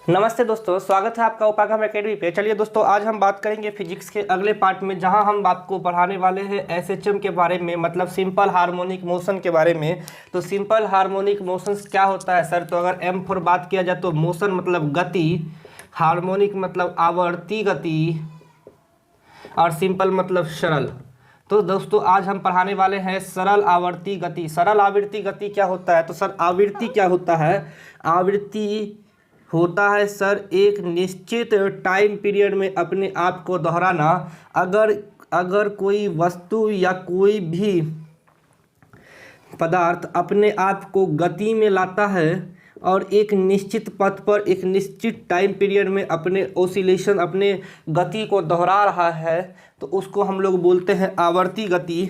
नमस्ते दोस्तों, स्वागत है आपका उपागम एकेडमी पे। चलिए दोस्तों, आज हम बात करेंगे फिजिक्स के अगले पार्ट में, जहां हम आपको पढ़ाने वाले हैं एसएचएम के बारे में, मतलब सिंपल हार्मोनिक मोशन के बारे में। तो सिंपल हार्मोनिक मोशंस क्या होता है सर? तो अगर एम फॉर बात किया जाए तो मोशन मतलब गति, हार्मोनिक मतलब आवर्ती गति, और सिंपल मतलब सरल। तो दोस्तों आज हम पढ़ाने वाले हैं सरल आवर्ती गति। सरल आवर्ती गति क्या होता है? तो सर आवृत्ति क्या होता है? आवृत्ति होता है सर एक निश्चित टाइम पीरियड में अपने आप को दोहराना। अगर कोई वस्तु या कोई भी पदार्थ अपने आप को गति में लाता है और एक निश्चित पथ पर एक निश्चित टाइम पीरियड में अपने ओसिलेशन, अपने गति को दोहरा रहा है, तो उसको हम लोग बोलते हैं आवर्ती गति।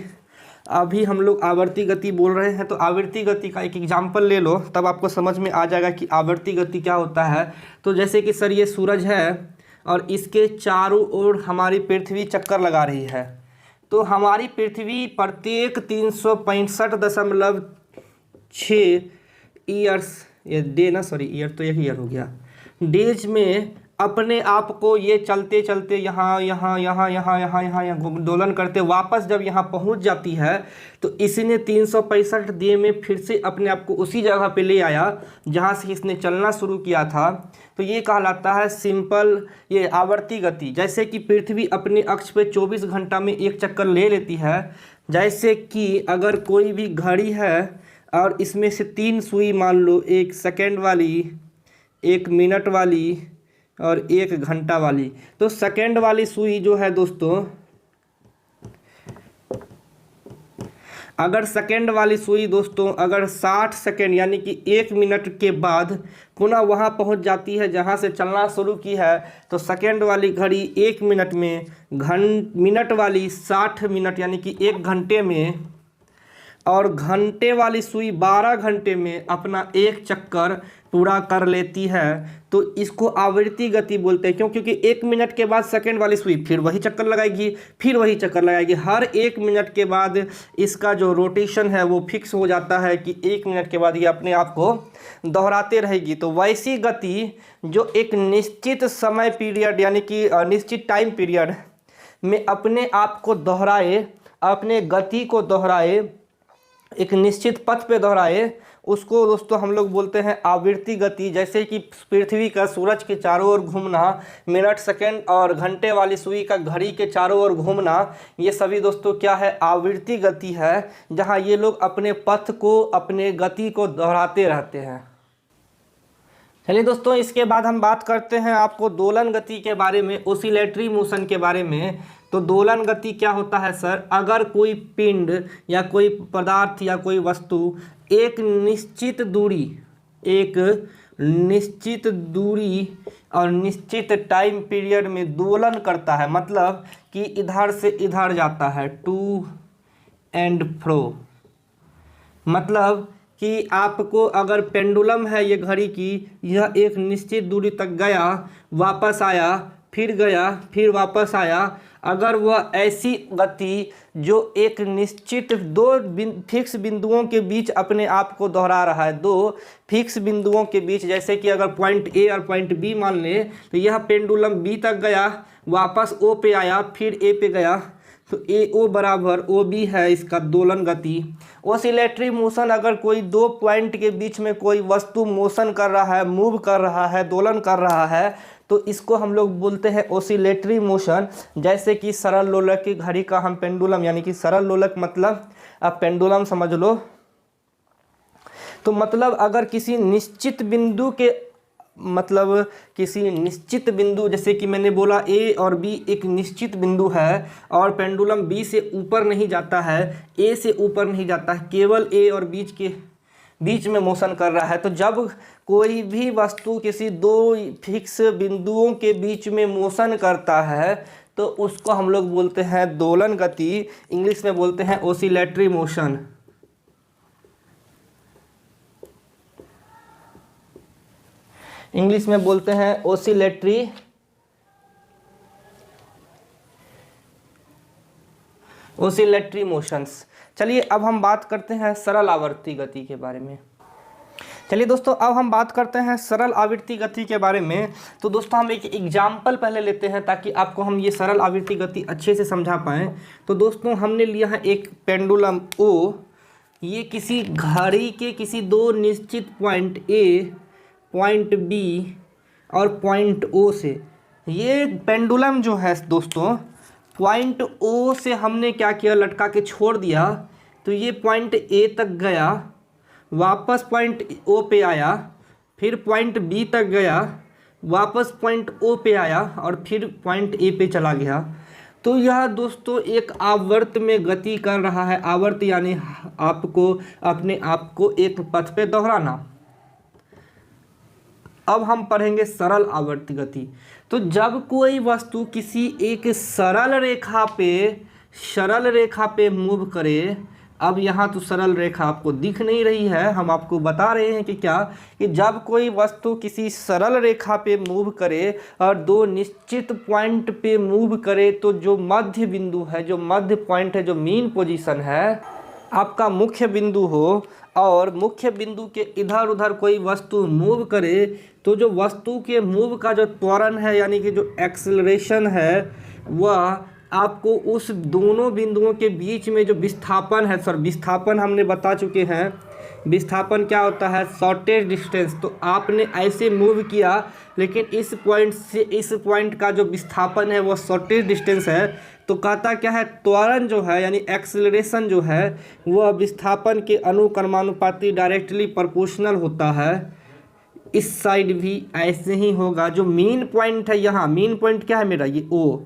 अभी हम लोग आवर्ती गति बोल रहे हैं, तो आवर्ती गति का एक एग्जाम्पल ले लो, तब आपको समझ में आ जाएगा कि आवर्ती गति क्या होता है। तो जैसे कि सर ये सूरज है और इसके चारों ओर हमारी पृथ्वी चक्कर लगा रही है। तो हमारी पृथ्वी प्रत्येक 365.6 ईयर्स, ये डे ना, सॉरी ईयर तो एक ईयर हो गया, डेज में अपने आप को ये चलते चलते यहाँ यहाँ यहाँ यहाँ यहाँ यहाँ यहाँ दोलन करते वापस जब यहाँ पहुँच जाती है, तो इसने 365 डे में फिर से अपने आप को उसी जगह पे ले आया जहाँ से इसने चलना शुरू किया था। तो ये कहलाता है सिंपल ये आवर्ती गति। जैसे कि पृथ्वी अपने अक्ष पे 24 घंटा में एक चक्कर ले लेती है। जैसे कि अगर कोई भी घड़ी है और इसमें से 3 सुई मान लो, 1 सेकेंड वाली, 1 मिनट वाली और 1 घंटा वाली। तो सेकेंड वाली सुई जो है दोस्तों, अगर सेकेंड वाली सुई दोस्तों अगर 60 सेकेंड यानी कि 1 मिनट के बाद पुनः वहाँ पहुँच जाती है जहाँ से चलना शुरू की है, तो सेकेंड वाली घड़ी 1 मिनट में, मिनट वाली 60 मिनट यानी कि 1 घंटे में, और घंटे वाली सुई 12 घंटे में अपना एक चक्कर पूरा कर लेती है। तो इसको आवृत्ति गति बोलते हैं। क्यों? क्योंकि 1 मिनट के बाद सेकंड वाली सुई फिर वही चक्कर लगाएगी, फिर वही चक्कर लगाएगी। हर 1 मिनट के बाद इसका जो रोटेशन है वो फिक्स हो जाता है कि 1 मिनट के बाद ये अपने आप को दोहराते रहेगी। तो वैसी गति जो एक निश्चित समय पीरियड यानी कि निश्चित टाइम पीरियड में अपने आप को दोहराए, अपने गति को दोहराए, एक निश्चित पथ पे दोहराए, उसको दोस्तों हम लोग बोलते हैं आवृत्ति गति। जैसे कि पृथ्वी का सूरज के चारों ओर घूमना, मिनट सेकंड और घंटे वाली सुई का घड़ी के चारों ओर घूमना, ये सभी दोस्तों क्या है? आवृत्ति गति है, जहाँ ये लोग अपने पथ को, अपने गति को दोहराते रहते हैं। चलिए दोस्तों, इसके बाद हम बात करते हैं आपको दोलन गति के बारे में, ओसिलेटरी मोशन के बारे में। तो दोलन गति क्या होता है सर? अगर कोई पिंड या कोई पदार्थ या कोई वस्तु एक निश्चित दूरी और निश्चित टाइम पीरियड में दोलन करता है, मतलब कि इधर से इधर जाता है, टू एंड फ्रो, मतलब कि आपको अगर पेंडुलम है ये घड़ी की, यह एक निश्चित दूरी तक गया, वापस आया, फिर गया, फिर वापस आया। अगर वह ऐसी गति जो एक निश्चित दो फिक्स बिंदुओं के बीच अपने आप को दोहरा रहा है, 2 फिक्स बिंदुओं के बीच, जैसे कि अगर पॉइंट ए और पॉइंट बी मान ले, तो यह पेंडुलम बी तक गया, वापस ओ पे आया, फिर ए पे गया, तो ए ओ बराबर ओ बी है इसका दोलन गति। ओसिलेटरी मोशन, अगर कोई 2 पॉइंट के बीच में कोई वस्तु मोशन कर रहा है, मूव कर रहा है, दोलन कर रहा है, तो इसको हम लोग बोलते हैं ओसिलेटरी मोशन। जैसे कि सरल लोलक की घड़ी का हम पेंडुलम, यानी कि सरल लोलक मतलब आप पेंडुलम समझ लो। तो मतलब अगर किसी निश्चित बिंदु के, मतलब किसी निश्चित बिंदु, जैसे कि मैंने बोला ए और बी एक निश्चित बिंदु है और पेंडुलम बी से ऊपर नहीं जाता है, ए से ऊपर नहीं जाता है, केवल ए और बीच में मोशन कर रहा है। तो जब कोई भी वस्तु किसी 2 फिक्स बिंदुओं के बीच में मोशन करता है, तो उसको हम लोग बोलते हैं दोलन गति। इंग्लिश में बोलते हैं ओसिलेटरी मोशन। इंग्लिश में बोलते हैं ओसिलेटरी मोशंस। चलिए अब हम बात करते हैं सरल आवर्ती गति के बारे में। चलिए दोस्तों, अब हम बात करते हैं सरल आवर्ती गति के बारे में। तो दोस्तों हम एक एग्जाम्पल पहले लेते हैं ताकि आपको हम ये सरल आवर्ती गति अच्छे से समझा पाएँ। तो दोस्तों हमने लिया है एक पेंडुलम ओ, ये किसी घड़ी के किसी दो निश्चित पॉइंट ए, पॉइंट बी और पॉइंट ओ से, ये पेंडुलम जो है दोस्तों पॉइंट ओ से हमने क्या किया, लटका के छोड़ दिया। तो ये पॉइंट ए तक गया, वापस पॉइंट ओ पे आया, फिर पॉइंट बी तक गया, वापस पॉइंट ओ पे आया और फिर पॉइंट ए पे चला गया। तो यह दोस्तों एक आवर्त में गति कर रहा है। आवर्त यानी आपको अपने आप को एक पथ पे दोहराना। अब हम पढ़ेंगे सरल आवर्ती गति। तो जब कोई वस्तु किसी एक सरल रेखा पे मूव करे, अब यहाँ तो सरल रेखा आपको दिख नहीं रही है, हम आपको बता रहे हैं कि क्या, कि जब कोई वस्तु किसी सरल रेखा पे मूव करे और दो निश्चित पॉइंट पे मूव करे, तो जो मध्य बिंदु है, जो मध्य पॉइंट है, जो मीन पोजीशन है, आपका मुख्य बिंदु हो और मुख्य बिंदु के इधर उधर कोई वस्तु मूव करे, तो जो वस्तु के मूव का जो त्वरण है यानी कि जो एक्सेलरेशन है, वह आपको उस दोनों बिंदुओं के बीच में जो विस्थापन है, विस्थापन हमने बता चुके हैं। विस्थापन क्या होता है, शॉर्टेज डिस्टेंस। तो आपने ऐसे मूव किया लेकिन इस पॉइंट से इस पॉइंट का जो विस्थापन है वो शॉर्टेज डिस्टेंस है। तो कहता क्या है, त्वरण जो है यानी एक्सेलरेशन जो है वह विस्थापन के अनुक्रमानुपाती डायरेक्टली प्रोपोर्शनल होता है। इस साइड भी ऐसे ही होगा। जो मीन पॉइंट है, यहाँ मीन पॉइंट क्या है मेरा, ये ओ,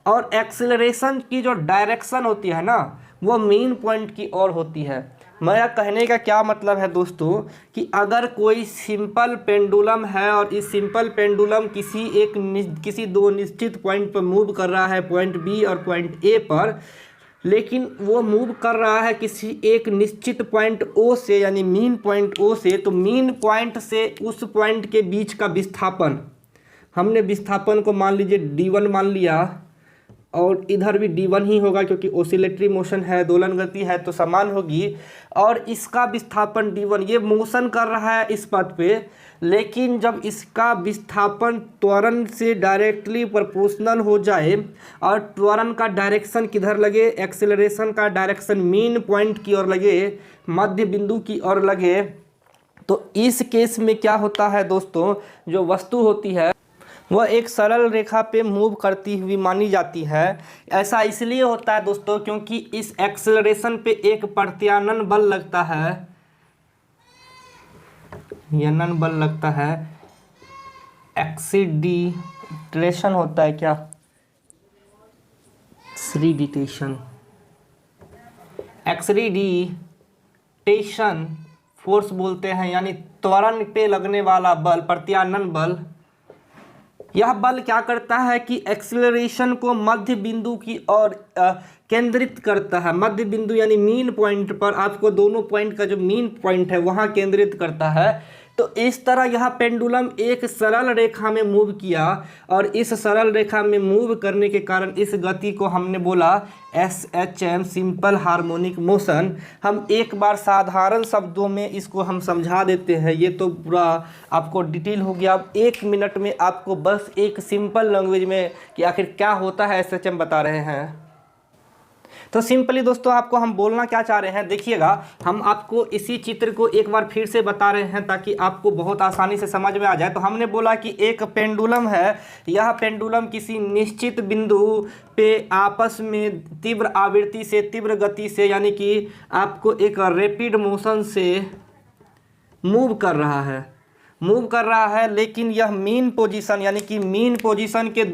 और एक्सेलरेशन की जो डायरेक्शन होती है ना, वो मीन पॉइंट की ओर होती है। मेरा कहने का क्या मतलब है दोस्तों, कि अगर कोई सिंपल पेंडुलम है और इस सिंपल पेंडुलम किसी दो निश्चित पॉइंट पर मूव कर रहा है, पॉइंट बी और पॉइंट ए पर, लेकिन वो मूव कर रहा है किसी एक निश्चित पॉइंट ओ से यानी मीन पॉइंट ओ से, तो मीन पॉइंट से उस पॉइंट के बीच का विस्थापन, हमने विस्थापन को मान लीजिए d1 मान लिया, और इधर भी d1 ही होगा क्योंकि ओसिलेटरी मोशन है, दोलन गति है तो समान होगी। और इसका विस्थापन d1, ये मोशन कर रहा है इस पथ पे, लेकिन जब इसका विस्थापन त्वरण से डायरेक्टली प्रोपोर्शनल हो जाए और त्वरण का डायरेक्शन किधर लगे, एक्सेलरेशन का डायरेक्शन मीन पॉइंट की ओर लगे, मध्य बिंदु की ओर लगे, तो इस केस में क्या होता है दोस्तों, जो वस्तु होती है वह एक सरल रेखा पे मूव करती हुई मानी जाती है। ऐसा इसलिए होता है दोस्तों क्योंकि इस एक्सेलरेशन पे एक प्रत्यानयन बल लगता है, यनन बल लगता है, एक्सीलरेशन होता है क्या, एक्सीलरेशन, एक्सीलरेशन फोर्स बोलते हैं, यानी त्वरण पे लगने वाला बल, प्रत्यानयन बल। यह बल क्या करता है कि एक्सेलरेशन को मध्य बिंदु की ओर केंद्रित करता है। मध्य बिंदु यानी मीन पॉइंट पर, आपको दोनों पॉइंट का जो मीन पॉइंट है वहां केंद्रित करता है। तो इस तरह यह पेंडुलम एक सरल रेखा में मूव किया और इस सरल रेखा में मूव करने के कारण इस गति को हमने बोला SHM, सिंपल हार्मोनिक मोशन। हम एक बार साधारण शब्दों में इसको हम समझा देते हैं, ये तो पूरा आपको डिटेल हो गया। अब 1 मिनट में आपको बस एक सिंपल लैंग्वेज में कि आखिर क्या होता है SHM बता रहे हैं। तो सिंपली दोस्तों आपको हम बोलना क्या चाह रहे हैं, देखिएगा, हम आपको इसी चित्र को एक बार फिर से बता रहे हैं ताकि आपको बहुत आसानी से समझ में आ जाए। तो हमने बोला कि एक पेंडुलम है, यह पेंडुलम किसी निश्चित बिंदु पे आपस में तीव्र आवृत्ति से, तीव्र गति से, यानी कि आपको एक रैपिड मोशन से मूव कर रहा है, लेकिन यह मीन पोजीशन यानी कि मीन पोजीशन के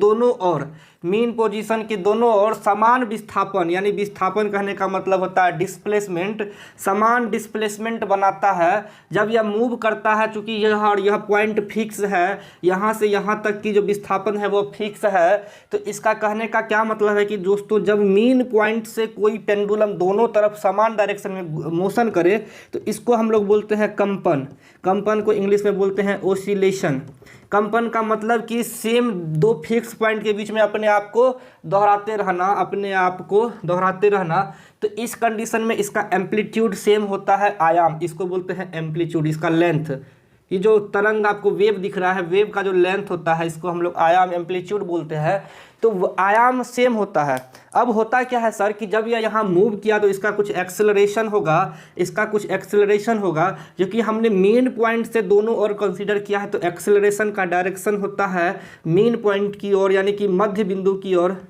दोनों ओर समान विस्थापन, यानी विस्थापन कहने का मतलब होता है डिस्प्लेसमेंट, समान डिस्प्लेसमेंट बनाता है जब यह मूव करता है। चूंकि यह पॉइंट फिक्स है, यहाँ से यहाँ तक की जो विस्थापन है वो फिक्स है। तो इसका कहने का क्या मतलब है कि दोस्तों जब मीन पॉइंट से कोई पेंडुलम दोनों तरफ समान डायरेक्शन में मोशन करे तो इसको हम लोग बोलते हैं कंपन। कंपन को इंग्लिश में बोलते हैं ओसिलेशन। कंपन का मतलब कि सेम दो फिक्स पॉइंट के बीच में अपने आप को दोहराते रहना। तो इस कंडीशन में इसका एम्पलीट्यूड सेम होता है, आयाम, इसको बोलते हैं एम्पलीट्यूड, इसका लेंथ ये जो तरंग आपको वेव दिख रहा है, वेव का जो लेंथ होता है इसको हम लोग आयाम एम्पलीट्यूड बोलते हैं, तो आयाम सेम होता है। अब होता क्या है सर कि जब यह यहाँ मूव किया तो इसका कुछ एक्सेलरेशन होगा, इसका कुछ एक्सेलरेशन होगा, जो कि हमने मेन पॉइंट से दोनों ओर कंसीडर किया है, तो एक्सेलरेशन का डायरेक्शन होता है मेन पॉइंट की ओर, यानी कि मध्य बिंदु की ओर।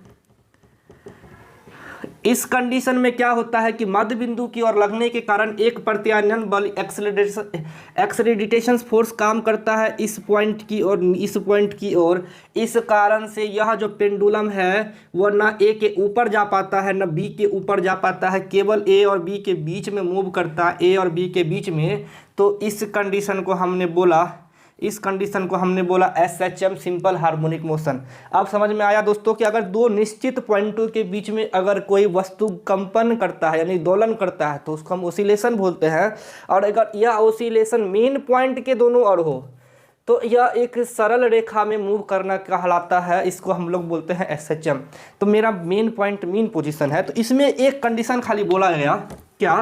इस कंडीशन में क्या होता है कि मध्य बिंदु की ओर लगने के कारण एक प्रत्यानयन बल एक्सेलरेटेशन फोर्स काम करता है इस पॉइंट की ओर, इस पॉइंट की ओर। इस कारण से यह जो पेंडुलम है वह ना ए के ऊपर जा पाता है ना बी के ऊपर जा पाता है, केवल ए और बी के बीच में मूव करता है, ए और बी के बीच में। तो इस कंडीशन को हमने बोला SHM, सिंपल हार्मोनिक मोशन। अब समझ में आया दोस्तों कि अगर दो निश्चित पॉइंटों के बीच में अगर कोई वस्तु कंपन करता है यानी दोलन करता है तो उसको हम ओसिलेशन बोलते हैं, और अगर यह ओसिलेशन मेन पॉइंट के दोनों ओर हो तो यह एक सरल रेखा में मूव करना कहलाता है, इसको हम लोग बोलते हैं SHM। तो मेरा मेन पॉइंट मेन पोजीशन है, तो इसमें एक कंडीशन खाली बोला गया क्या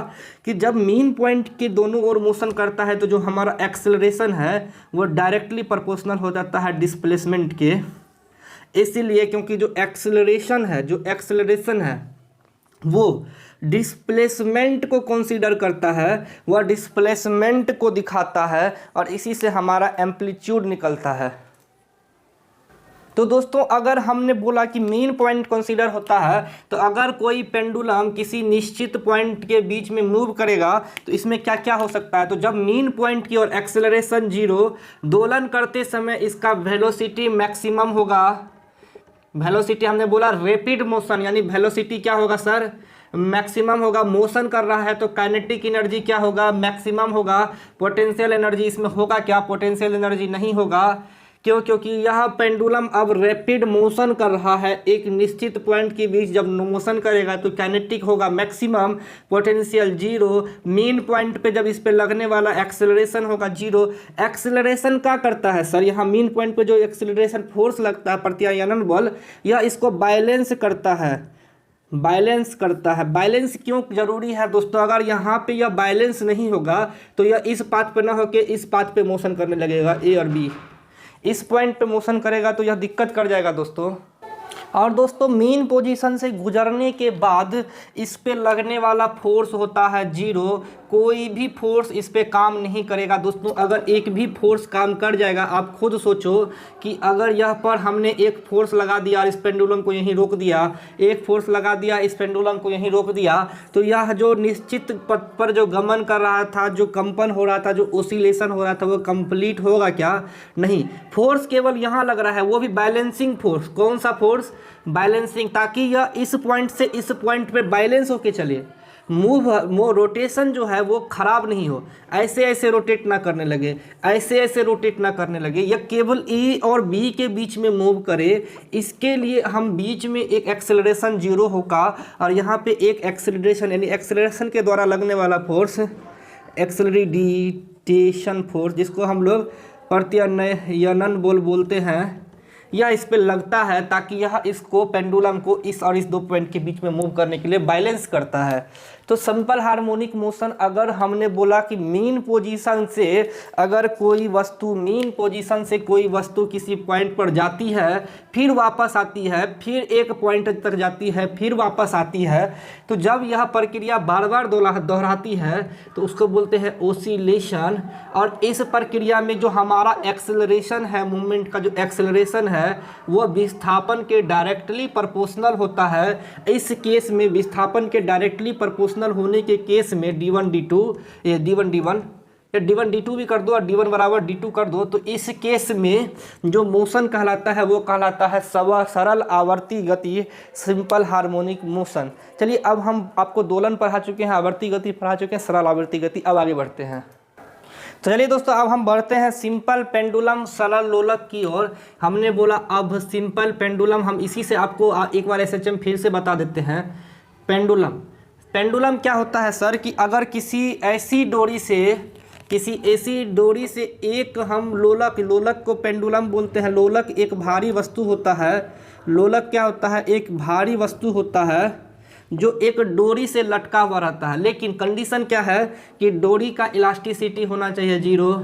कि जब मेन पॉइंट के दोनों ओर मोशन करता है तो जो हमारा एक्सेलरेशन है वो डायरेक्टली प्रोपोर्शनल हो जाता है डिस्प्लेसमेंट के। इसीलिए क्योंकि जो एक्सेलरेशन है वो डिस्प्लेसमेंट को कंसीडर करता है, वह डिस्प्लेसमेंट को दिखाता है, और इसी से हमारा एम्पलीट्यूड निकलता है। तो दोस्तों अगर हमने बोला कि मेन पॉइंट कंसीडर होता है, तो अगर कोई पेंडुलम किसी निश्चित पॉइंट के बीच में मूव करेगा तो इसमें क्या क्या हो सकता है। तो जब मेन पॉइंट की ओर एक्सेलरेशन 0, दोलन करते समय इसका वेलोसिटी मैक्सिमम होगा। वेलोसिटी हमने बोला रैपिड मोशन, यानी वेलोसिटी क्या होगा सर, मैक्सिमम होगा। मोशन कर रहा है तो काइनेटिक एनर्जी क्या होगा, मैक्सिमम होगा। पोटेंशियल एनर्जी इसमें होगा क्या, पोटेंशियल एनर्जी नहीं होगा। क्यों, क्योंकि यह पेंडुलम अब रैपिड मोशन कर रहा है एक निश्चित पॉइंट के बीच। जब मोशन करेगा तो काइनेटिक होगा मैक्सिमम, पोटेंशियल 0, मेन पॉइंट पे जब इस पे लगने वाला एक्सेलरेशन होगा 0। एक्सेलरेशन क्या करता है सर, यहाँ मेन पॉइंट पे जो एक्सेलरेशन फोर्स लगता है प्रत्यायनन बल, यह इसको बैलेंस करता है। बैलेंस क्यों जरूरी है दोस्तों, अगर यहाँ पे यह बैलेंस नहीं होगा तो यह इस पाथ पे ना होके इस पाथ पे मोशन करने लगेगा, ए और बी इस पॉइंट पे मोशन करेगा तो यह दिक्कत कर जाएगा दोस्तों। और दोस्तों मेन पोजीशन से गुजरने के बाद इस पे लगने वाला फोर्स होता है 0, कोई भी फोर्स इस पे काम नहीं करेगा दोस्तों। अगर एक भी फोर्स काम कर जाएगा, आप खुद सोचो कि अगर यह पर हमने एक फोर्स लगा दिया और इस पेंडुलम को यहीं रोक दिया, एक फोर्स लगा दिया इस पेंडुलम को यहीं रोक दिया, तो यह जो निश्चित पथ पर जो गमन कर रहा था, जो कंपन हो रहा था, जो ओसिलेशन हो रहा था, वो कंप्लीट होगा क्या, नहीं। फोर्स केवल यहाँ लग रहा है, वो भी बैलेंसिंग फोर्स। कौन सा फोर्स, बैलेंसिंग, ताकि यह इस पॉइंट से इस पॉइंट पे बैलेंस होके चले। रोटेशन जो है वो खराब नहीं हो, ऐसे ऐसे रोटेट ना करने लगे, यह केवल ए और बी के बीच में मूव करे। इसके लिए हम बीच में एक एक्सेलरेशन 0 होगा और यहाँ पे एक एक्सेलरेशन, यानी एक्सेलरेशन के द्वारा लगने वाला फोर्स एक्सेलरेटेशन फोर्स, जिसको हम लोग प्रत्यानयन बल बोलते हैं, यह इस पे लगता है ताकि यह इसको पेंडुलम को इस और इस दो पॉइंट के बीच में मूव करने के लिए बैलेंस करता है। तो सिंपल हार्मोनिक मोशन, अगर हमने बोला कि मेन पोजीशन से अगर कोई वस्तु किसी पॉइंट पर जाती है, फिर वापस आती है, फिर एक पॉइंट तक जाती है, फिर वापस आती है, तो जब यह प्रक्रिया बार बार दोहराती है तो उसको बोलते हैं ओसिलेशन। और इस प्रक्रिया में जो हमारा एक्सेलरेशन है, मूवमेंट का जो एक्सेलरेशन है, वो विस्थापन के डायरेक्टली प्रोपोर्शनल होता है। इस केस में विस्थापन के डायरेक्टली प्रोपोर्शनल होने के केस में d1 d2 भी कर दो और d1 बराबर d2 कर दो, तो इस केस में जो मोशन कहलाता है वो कहलाता है सरल आवर्ती गति, सिंपल हार्मोनिक मोशन। चलिए अब हम आपको दोलन पढ़ा चुके हैं, आवर्ती गति पढ़ा चुके हैं, सरल आवर्ती गति, अब आगे बढ़ते हैं। तो चलिए दोस्तों अब हम बढ़ते हैं सिंपल पेंडुलम सरल लोलक की ओर। हमने बोला अब सिंपल पेंडुलम, हम इसी से आपको एक बार SHM फिर से बता देते हैं। पेंडुलम क्या होता है सर कि अगर किसी ऐसी डोरी से एक हम लोलक को पेंडुलम बोलते हैं। लोलक एक भारी वस्तु होता है। लोलक क्या होता है, एक भारी वस्तु होता है जो एक डोरी से लटका हुआ रहता है, लेकिन कंडीशन क्या है कि डोरी का इलास्टिसिटी होना चाहिए 0।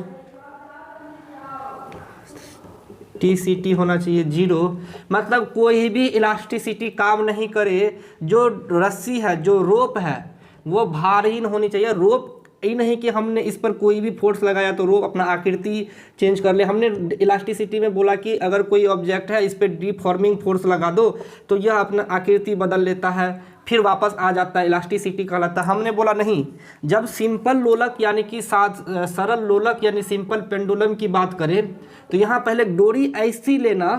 TCT होना चाहिए 0। मतलब कोई भी इलास्टिसिटी काम नहीं करे, जो रस्सी है, जो रोप है, वो भारहीन होनी चाहिए। रोप ये नहीं कि हमने इस पर कोई भी फोर्स लगाया तो रोप अपना आकृति चेंज कर ले। हमने इलास्टिसिटी में बोला कि अगर कोई ऑब्जेक्ट है, इस पर डिफॉर्मिंग फोर्स लगा दो तो यह अपना आकृति बदल लेता है, फिर वापस आ जाता है, इलास्टिसिटी कहलाता है। हमने बोला नहीं, जब सिंपल लोलक यानी कि सरल लोलक यानी सिंपल पेंडुलम की बात करें तो यहाँ पहले डोरी ऐसी लेना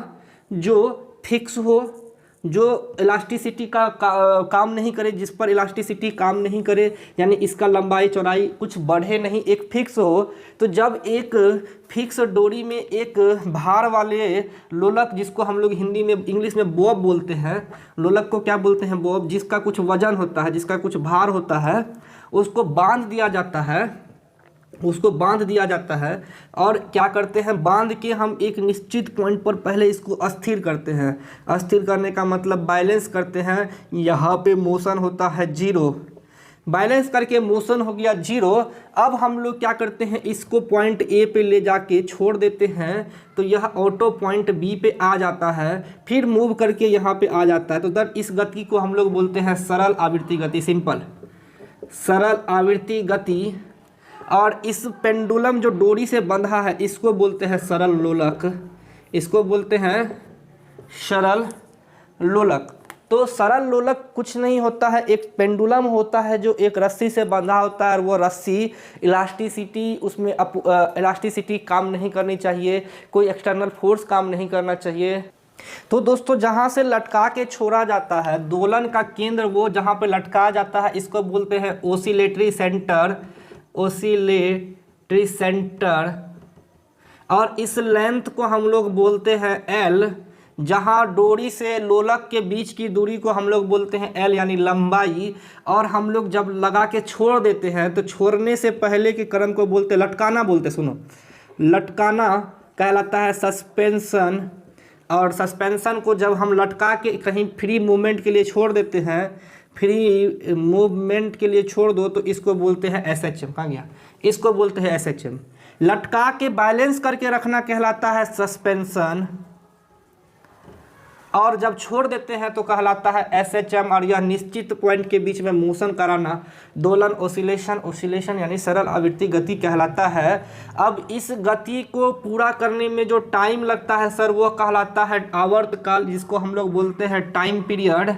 जो फिक्स हो, जो इलास्टिसिटी का काम नहीं करे, जिस पर इलास्टिसिटी काम नहीं करे, यानी इसका लंबाई चौड़ाई कुछ बढ़े नहीं, एक फिक्स हो। तो जब एक फिक्स डोरी में एक भार वाले लोलक, जिसको हम लोग हिंदी में इंग्लिश में बॉब बोलते हैं, लोलक को क्या बोलते हैं, बॉब, जिसका कुछ वजन होता है, जिसका कुछ भार होता है, उसको बांध दिया जाता है, उसको बांध दिया जाता है। और क्या करते हैं, बांध के हम एक निश्चित पॉइंट पर पहले इसको अस्थिर करते हैं। अस्थिर करने का मतलब बैलेंस करते हैं। यहाँ पे मोशन होता है 0, बैलेंस करके मोशन हो गया 0। अब हम लोग क्या करते हैं, इसको पॉइंट ए पे ले जाके छोड़ देते हैं, तो यह ऑटो पॉइंट बी पे आ जाता है, फिर मूव करके यहाँ पे आ जाता है। तो दर इस गति को हम लोग बोलते हैं सरल आवृत्ति गति, सिंपल सरल आवृत्ति गति। और इस पेंडुलम जो डोरी से बंधा है इसको बोलते हैं सरल लोलक, इसको बोलते हैं सरल लोलक। तो सरल लोलक कुछ नहीं होता है, एक पेंडुलम होता है जो एक रस्सी से बंधा होता है, और वो रस्सी इलास्टिसिटी, उसमें इलास्टिसिटी काम नहीं करनी चाहिए, कोई एक्सटर्नल फोर्स काम नहीं करना चाहिए। तो दोस्तों जहाँ से लटका के छोड़ा जाता है, दोलन का केंद्र वो जहाँ पे लटकाया जाता है, इसको बोलते हैं ओसिलेटरी सेंटर, ओसिलेटरी सेंटर। और इस लेंथ को हम लोग बोलते हैं L। जहाँ डोरी से लोलक के बीच की दूरी को हम लोग बोलते हैं L यानी लंबाई। और हम लोग जब लगा के छोड़ देते हैं तो छोड़ने से पहले के क्रम को बोलते लटकाना बोलते, सुनो, लटकाना कहलाता है सस्पेंशन। और सस्पेंशन को जब हम लटका के कहीं फ्री मूवमेंट के लिए छोड़ देते हैं, फ्री मूवमेंट के लिए छोड़ दो, तो इसको बोलते हैं SHM। कहाँ गया, इसको बोलते हैं SHM। लटका के बैलेंस करके रखना कहलाता है सस्पेंशन, और जब छोड़ देते हैं तो कहलाता है SHM। और यह निश्चित पॉइंट के बीच में मोशन कराना दोलन, ओसिलेशन यानी सरल आवृत्ति गति कहलाता है। अब इस गति को पूरा करने में जो टाइम लगता है सर, वो कहलाता है आवर्तकाल, जिसको हम लोग बोलते हैं टाइम पीरियड।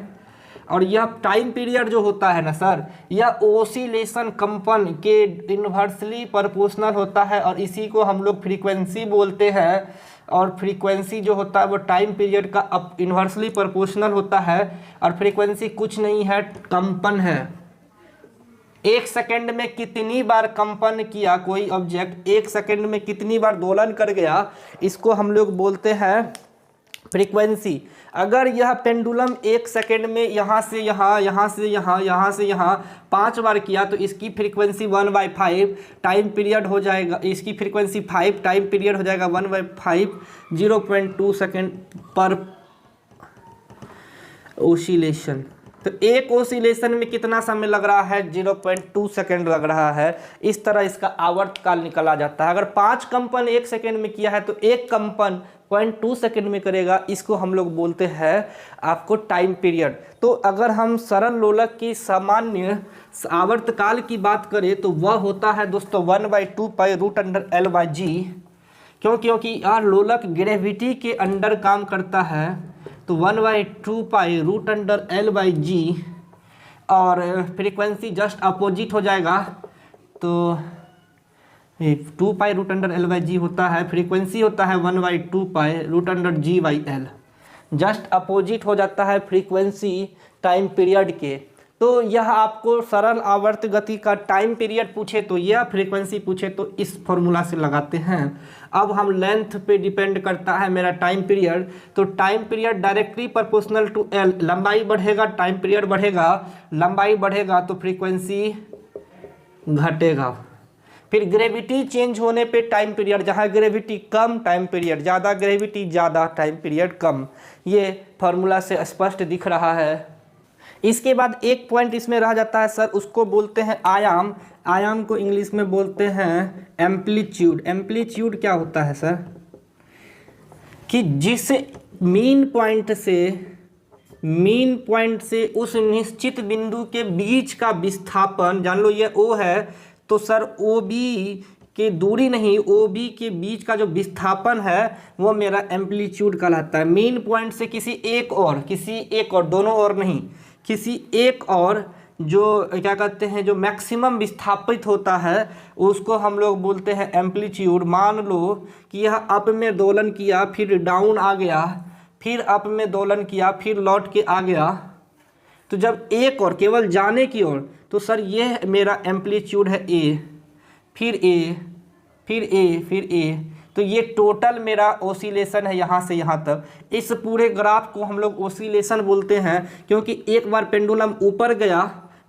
और यह टाइम पीरियड जो होता है ना सर, यह ओसिलेशन कंपन के इन्वर्सली प्रोपोर्शनल होता है, और इसी को हम लोग फ्रीक्वेंसी बोलते हैं। और फ्रीक्वेंसी जो होता है वो टाइम पीरियड का इन्वर्सली प्रोपोर्शनल होता है। और फ्रीक्वेंसी कुछ नहीं है, कंपन है। एक सेकंड में कितनी बार कंपन किया कोई ऑब्जेक्ट, एक सेकंड में कितनी बार दोलन कर गया, इसको हम लोग बोलते हैं फ्रीक्वेंसी। अगर यह पेंडुलम एक सेकंड में यहाँ से यहाँ, यहाँ से यहाँ, यहाँ से यहाँ 5 बार किया, तो इसकी फ्रीक्वेंसी 1/5 टाइम पीरियड हो जाएगा। इसकी फ्रीक्वेंसी 5 टाइम पीरियड हो जाएगा 1/5, 0.2 सेकेंड पर ओसिलेशन। तो एक ओसिलेशन में कितना समय लग रहा है, 0.2 सेकेंड लग रहा है। इस तरह इसका आवर्तकाल निकला जाता है। अगर 5 कंपन एक सेकेंड में किया है तो एक कंपन 0.2 सेकेंड में करेगा, इसको हम लोग बोलते हैं आपको टाइम पीरियड। तो अगर हम सरल लोलक की सामान्य आवर्तकाल की बात करें तो वह होता है दोस्तों 1/2 पाई रूट अंडर L/G। क्योंकि यार लोलक ग्रेविटी के अंडर काम करता है, तो 1/2 पाई रूट अंडर L/G। और फ्रीक्वेंसी जस्ट अपोजिट हो जाएगा, तो 2 पाई रूट अंडर L/G होता है, फ्रीक्वेंसी होता है 1/2 pi root under G/L। Just opposite हो जाता है फ्रीक्वेंसी टाइम पीरियड के। तो यह आपको सरल आवर्त गति का टाइम पीरियड पूछे तो यह, फ्रीक्वेंसी पूछे तो इस फॉर्मूला से लगाते हैं। अब हम लेंथ पे डिपेंड करता है मेरा टाइम पीरियड, तो time period directly proportional to L। लंबाई बढ़ेगा टाइम पीरियड बढ़ेगा, लंबाई बढ़ेगा तो फ्रीक्वेंसी घटेगा। फिर ग्रेविटी चेंज होने पे टाइम पीरियड, जहाँ ग्रेविटी कम टाइम पीरियड ज़्यादा, ग्रेविटी ज़्यादा टाइम पीरियड कम। ये फार्मूला से स्पष्ट दिख रहा है। इसके बाद एक पॉइंट इसमें रह जाता है सर, उसको बोलते हैं आयाम। आयाम को इंग्लिश में बोलते हैं एम्पलीट्यूड। एम्पलीट्यूड क्या होता है सर, कि जिस मीन पॉइंट से उस निश्चित बिंदु के बीच का विस्थापन, जान लो ये O है, तो सर OB के दूरी नहीं, OB के बीच का जो विस्थापन है वो मेरा एम्पलीट्यूड कहलाता है। मीन पॉइंट से किसी एक और दोनों और नहीं, किसी एक और जो क्या कहते हैं जो मैक्सिमम विस्थापित होता है उसको हम लोग बोलते हैं एम्पलीट्यूड। मान लो कि यह अप में दोलन किया, फिर डाउन आ गया, फिर अप में दोलन किया, फिर लौट के आ गया, तो जब एक और केवल जाने की ओर, तो सर ये मेरा एम्पलीट्यूड है A, फिर A, फिर A, फिर A। तो ये टोटल मेरा ओसिलेशन है यहाँ से यहाँ तक। इस पूरे ग्राफ को हम लोग ओसिलेशन बोलते हैं, क्योंकि एक बार पेंडुलम ऊपर गया,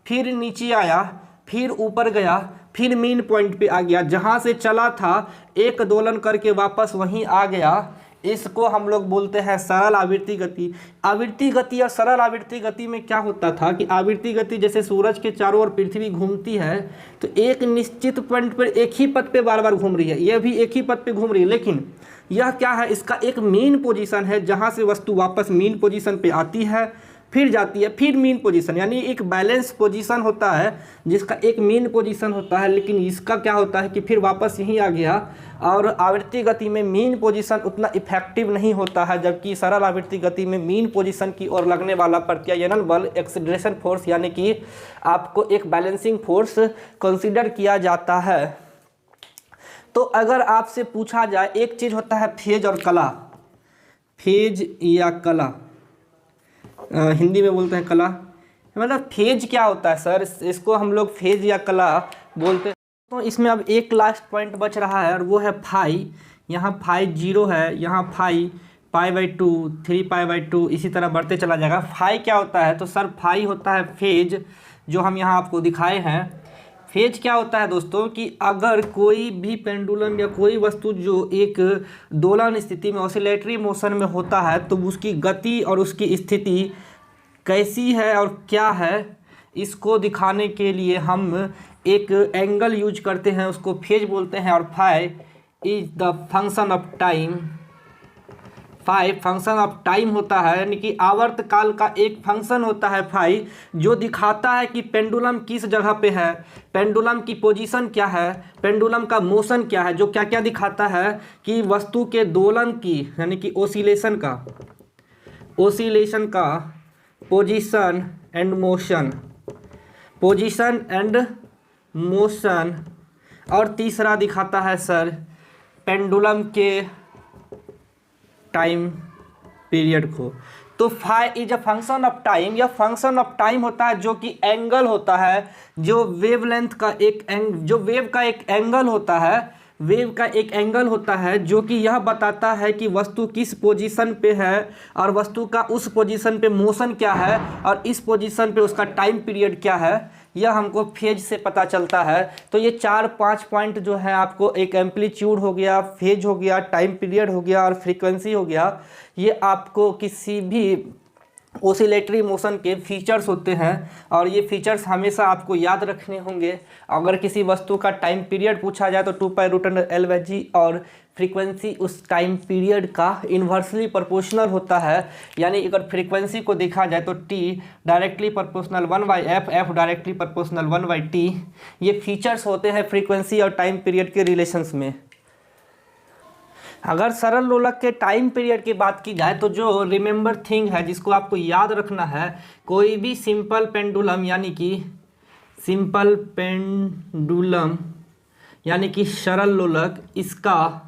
फिर नीचे आया, फिर ऊपर गया, फिर मीन पॉइंट पे आ गया, जहाँ से चला था एक दोलन करके वापस वहीं आ गया। इसको हम लोग बोलते हैं सरल आवृत्ति गति। आवृत्ति गति और सरल आवृत्ति गति में क्या होता था कि आवृत्ति गति जैसे सूरज के चारों ओर पृथ्वी घूमती है, तो एक निश्चित पॉइंट पर एक ही पथ पे बार बार घूम रही है, यह भी एक ही पथ पे घूम रही है, लेकिन यह क्या है, इसका एक मीन पोजीशन है जहाँ से वस्तु वापस मीन पोजीशन पे आती है, फिर जाती है, फिर मीन पोजीशन, यानी एक बैलेंस पोजीशन होता है जिसका एक मीन पोजीशन होता है, लेकिन इसका क्या होता है कि फिर वापस यहीं आ गया। और आवृत्ति गति में मीन पोजीशन उतना इफेक्टिव नहीं होता है, जबकि सरल आवृत्ति गति में मीन पोजीशन की ओर लगने वाला प्रत्यायनन बल, एक्सीलरेशन फोर्स, यानी कि आपको एक बैलेंसिंग फोर्स कंसिडर किया जाता है। तो अगर आपसे पूछा जाए, एक चीज़ होता है फेज और कला, फेज या कला, हिंदी में बोलते हैं कला, मतलब फेज क्या होता है सर, इसको हम लोग फेज या कला बोलते हैं। तो इसमें अब एक लास्ट पॉइंट बच रहा है और वो है फाई। यहाँ फाई 0 है, यहाँ फाई π/2, 3π/2, इसी तरह बढ़ते चला जाएगा। फाई क्या होता है, तो सर फाई होता है फेज, जो हम यहाँ आपको दिखाए हैं। फेज क्या होता है दोस्तों कि अगर कोई भी पेंडुलम या कोई वस्तु जो एक दोलन स्थिति में ऑसिलेटरी मोशन में होता है, तो उसकी गति और उसकी स्थिति कैसी है और क्या है, इसको दिखाने के लिए हम एक एंगल यूज करते हैं, उसको फेज बोलते हैं। और phi is the function of time, phi function of time होता है, यानी कि आवर्त काल का एक फंक्शन होता है फाई, जो दिखाता है कि पेंडुलम किस जगह पे है, पेंडुलम की पोजीशन क्या है, पेंडुलम का मोशन क्या है, जो क्या क्या दिखाता है कि वस्तु के दोलन की, यानी कि ओसिलेशन का position and motion, position and motion. और तीसरा दिखाता है सर पेंडुलम के टाइम पीरियड को। तो phi is a function of time, या फंक्शन ऑफ टाइम होता है जो कि एंगल होता है, जो वेवलेंथ का जो वेव का एक एंगल होता है, वेव का एक एंगल होता है जो कि यह बताता है कि वस्तु किस पोजीशन पे है और वस्तु का उस पोजीशन पे मोशन क्या है और इस पोजीशन पे उसका टाइम पीरियड क्या है, यह हमको फेज से पता चलता है। तो ये 4-5 पॉइंट जो है आपको, एक एम्पलीट्यूड हो गया, फेज हो गया, टाइम पीरियड हो गया और फ्रीक्वेंसी हो गया, ये आपको किसी भी ओसिलेटरी मोशन के फीचर्स होते हैं और ये फीचर्स हमेशा आपको याद रखने होंगे। अगर किसी वस्तु का टाइम पीरियड पूछा जाए तो 2π√L/g और फ्रीक्वेंसी उस टाइम पीरियड का इन्वर्सली प्रोपोर्शनल होता है, यानी अगर फ्रीक्वेंसी को देखा जाए तो t directly proportional 1/f, f directly proportional 1/t। ये फीचर्स होते हैं फ्रीक्वेंसी और टाइम पीरियड के रिलेशंस में। अगर सरल लोलक के टाइम पीरियड की बात की जाए तो जो रिमेंबर थिंग है जिसको आपको याद रखना है, कोई भी सिंपल पेंडुलम यानी कि सरल लोलक, इसका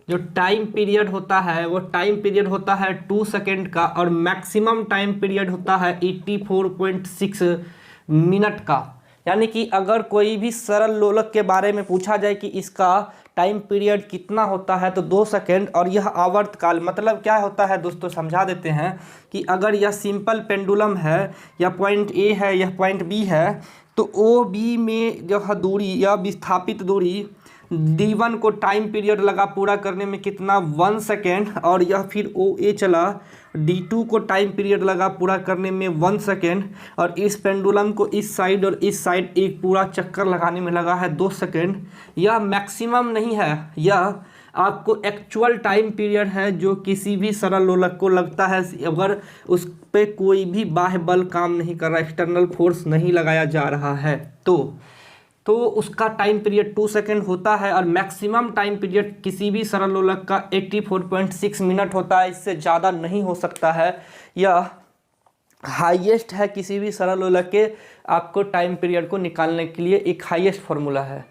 जो टाइम पीरियड होता है वो टाइम पीरियड होता है 2 सेकेंड का और मैक्सिमम टाइम पीरियड होता है 84.6 मिनट का। यानी कि अगर कोई भी सरल लोलक के बारे में पूछा जाए कि इसका टाइम पीरियड कितना होता है तो 2 सेकेंड, और यह आवर्तकाल मतलब क्या होता है दोस्तों, समझा देते हैं कि अगर यह सिंपल पेंडुलम है, या पॉइंट ए है, यह पॉइंट बी है, तो ओ बी में यह दूरी या विस्थापित दूरी D1 को टाइम पीरियड लगा पूरा करने में कितना, 1 सेकेंड, और यह फिर OA चला, D2 को टाइम पीरियड लगा पूरा करने में 1 सेकेंड, और इस पेंडुलम को इस साइड और इस साइड एक पूरा चक्कर लगाने में लगा है 2 सेकेंड। यह मैक्सिमम नहीं है, यह आपको एक्चुअल टाइम पीरियड है जो किसी भी सरल लोलक को लगता है अगर उस पे कोई भी बाह्य बल काम नहीं कर रहा, एक्सटर्नल फोर्स नहीं लगाया जा रहा है तो उसका टाइम पीरियड 2 सेकेंड होता है। और मैक्सिमम टाइम पीरियड किसी भी सरल लोलक का 84.6 मिनट होता है, इससे ज़्यादा नहीं हो सकता है। यह हाईएस्ट है किसी भी सरल लोलक के आपको टाइम पीरियड को निकालने के लिए एक हाईएस्ट फॉर्मूला है।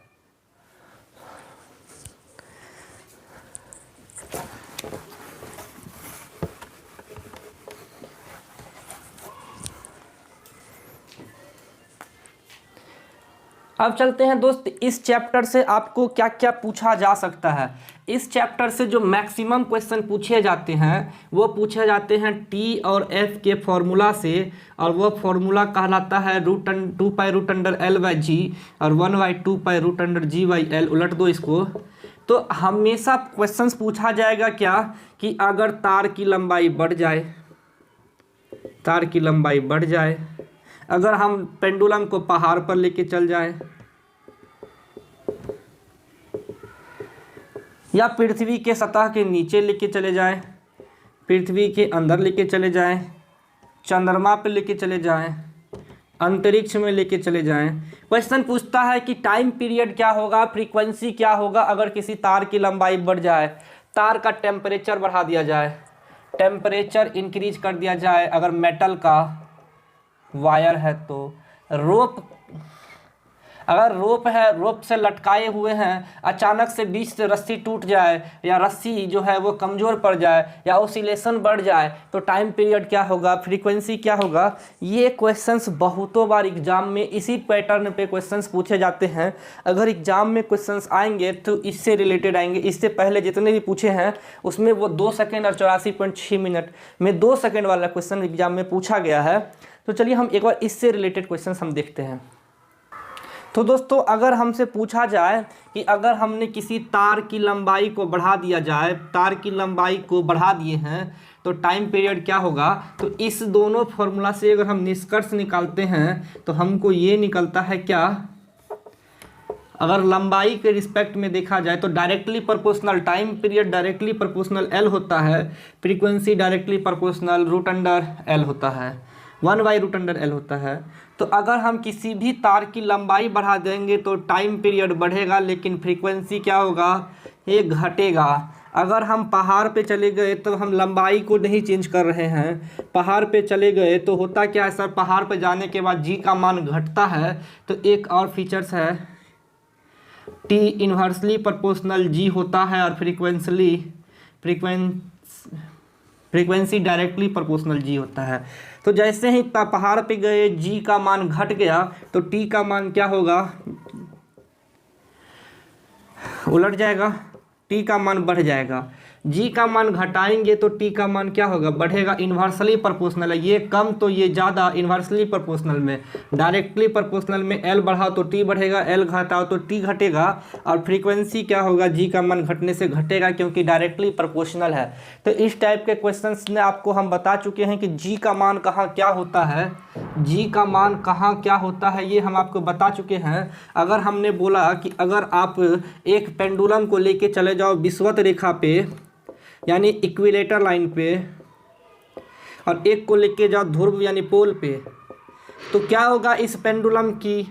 अब चलते हैं दोस्त, इस चैप्टर से आपको क्या क्या पूछा जा सकता है। इस चैप्टर से जो मैक्सिमम क्वेश्चन पूछे जाते हैं वो पूछे जाते हैं टी और एफ के फॉर्मूला से, और वो फॉर्मूला कहलाता है √2π√L/g और 1/2π√g/L। उलट दो इसको, तो हमेशा क्वेश्चंस पूछा जाएगा क्या कि अगर तार की लंबाई बढ़ जाए, तार की लंबाई बढ़ जाए, अगर हम पेंडुलम को पहाड़ पर लेके चल जाएं या पृथ्वी के सतह के नीचे लेके चले जाएं, पृथ्वी के अंदर लेके चले जाएं, चंद्रमा पे लेके चले जाएं, अंतरिक्ष में लेके चले जाएं, क्वेश्चन पूछता है कि टाइम पीरियड क्या होगा, फ्रीक्वेंसी क्या होगा अगर किसी तार की लंबाई बढ़ जाए, तार का टेम्परेचर बढ़ा दिया जाए, टेम्परेचर इंक्रीज कर दिया जाए, अगर मेटल का वायर है तो रोप, अगर रोप है, रोप से लटकाए हुए हैं, अचानक से बीच से रस्सी टूट जाए या रस्सी जो है वो कमज़ोर पड़ जाए या ओसिलेशन बढ़ जाए तो टाइम पीरियड क्या होगा, फ्रीक्वेंसी क्या होगा। ये क्वेश्चंस बहुतों बार एग्जाम में इसी पैटर्न पे क्वेश्चंस पूछे जाते हैं। अगर एग्जाम में क्वेश्चंस आएंगे तो इससे रिलेटेड आएंगे। इससे पहले जितने भी पूछे हैं उसमें वो 2 सेकेंड और 84.6 मिनट में 2 सेकेंड वाला क्वेश्चन एग्जाम में पूछा गया है। तो चलिए हम एक बार इससे रिलेटेड क्वेश्चन हम देखते हैं। तो दोस्तों, अगर हमसे पूछा जाए कि अगर हमने किसी तार की लंबाई को बढ़ा दिया जाए, तार की लंबाई को बढ़ा दिए हैं तो टाइम पीरियड क्या होगा, तो इस दोनों फॉर्मूला से अगर हम निष्कर्ष निकालते हैं तो हमको ये निकलता है क्या, अगर लंबाई के रिस्पेक्ट में देखा जाए तो directly proportional, time period directly proportional L होता है, फ्रीक्वेंसी डायरेक्टली प्रोपोर्शनल √L होता है, 1/√L होता है। तो अगर हम किसी भी तार की लंबाई बढ़ा देंगे तो टाइम पीरियड बढ़ेगा, लेकिन फ्रीक्वेंसी क्या होगा, ये घटेगा। अगर हम पहाड़ पे चले गए तो हम लंबाई को नहीं चेंज कर रहे हैं, पहाड़ पे चले गए तो होता क्या है सर, पहाड़ पे जाने के बाद जी का मान घटता है। तो एक और फीचर्स है, टी इन्वर्सली प्रोपोर्शनल जी होता है और फ्रीक्वेंसी डायरेक्टली प्रोपोर्शनल जी होता है। तो जैसे ही पहाड़ पे गए जी का मान घट गया तो टी का मान क्या होगा, उलट जाएगा, टी का मान बढ़ जाएगा। जी का मान घटाएंगे तो टी का मान क्या होगा, बढ़ेगा। इन्वर्सली प्रोपोर्शनल है, ये कम तो ये ज़्यादा, इन्वर्सली प्रोपोर्शनल में। डायरेक्टली प्रोपोर्शनल में एल बढ़ाओ तो टी बढ़ेगा, एल घटाओ तो टी घटेगा। और फ्रीक्वेंसी क्या होगा, जी का मान घटने से घटेगा क्योंकि डायरेक्टली प्रोपोर्शनल है। तो इस टाइप के क्वेश्चंस ने आपको हम बता चुके हैं कि जी का मान कहाँ क्या होता है, जी का मान कहाँ क्या होता है ये हम आपको बता चुके हैं। अगर हमने बोला कि अगर आप एक पेंडुलम को लेके चले जाओ विषुवत रेखा पे यानी इक्विलेटर लाइन पे, और एक को लेके जाओ ध्रुव यानी पोल पे, तो क्या होगा इस पेंडुलम की।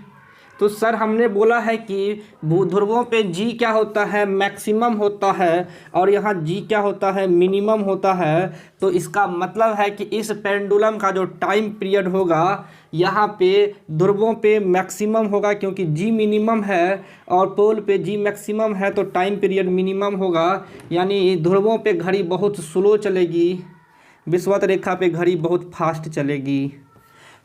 तो सर हमने बोला है कि ध्रुवों पे जी क्या होता है, मैक्सिमम होता है, और यहाँ जी क्या होता है, मिनिमम होता है। तो इसका मतलब है कि इस पेंडुलम का जो टाइम पीरियड होगा यहाँ पे ध्रुवों पे मैक्सिमम होगा क्योंकि जी मिनिमम है, और पोल पे जी मैक्सिमम है तो टाइम पीरियड मिनिमम होगा। यानी ध्रुवों पे घड़ी बहुत स्लो चलेगी, विषुवत रेखा पे घड़ी बहुत फास्ट चलेगी।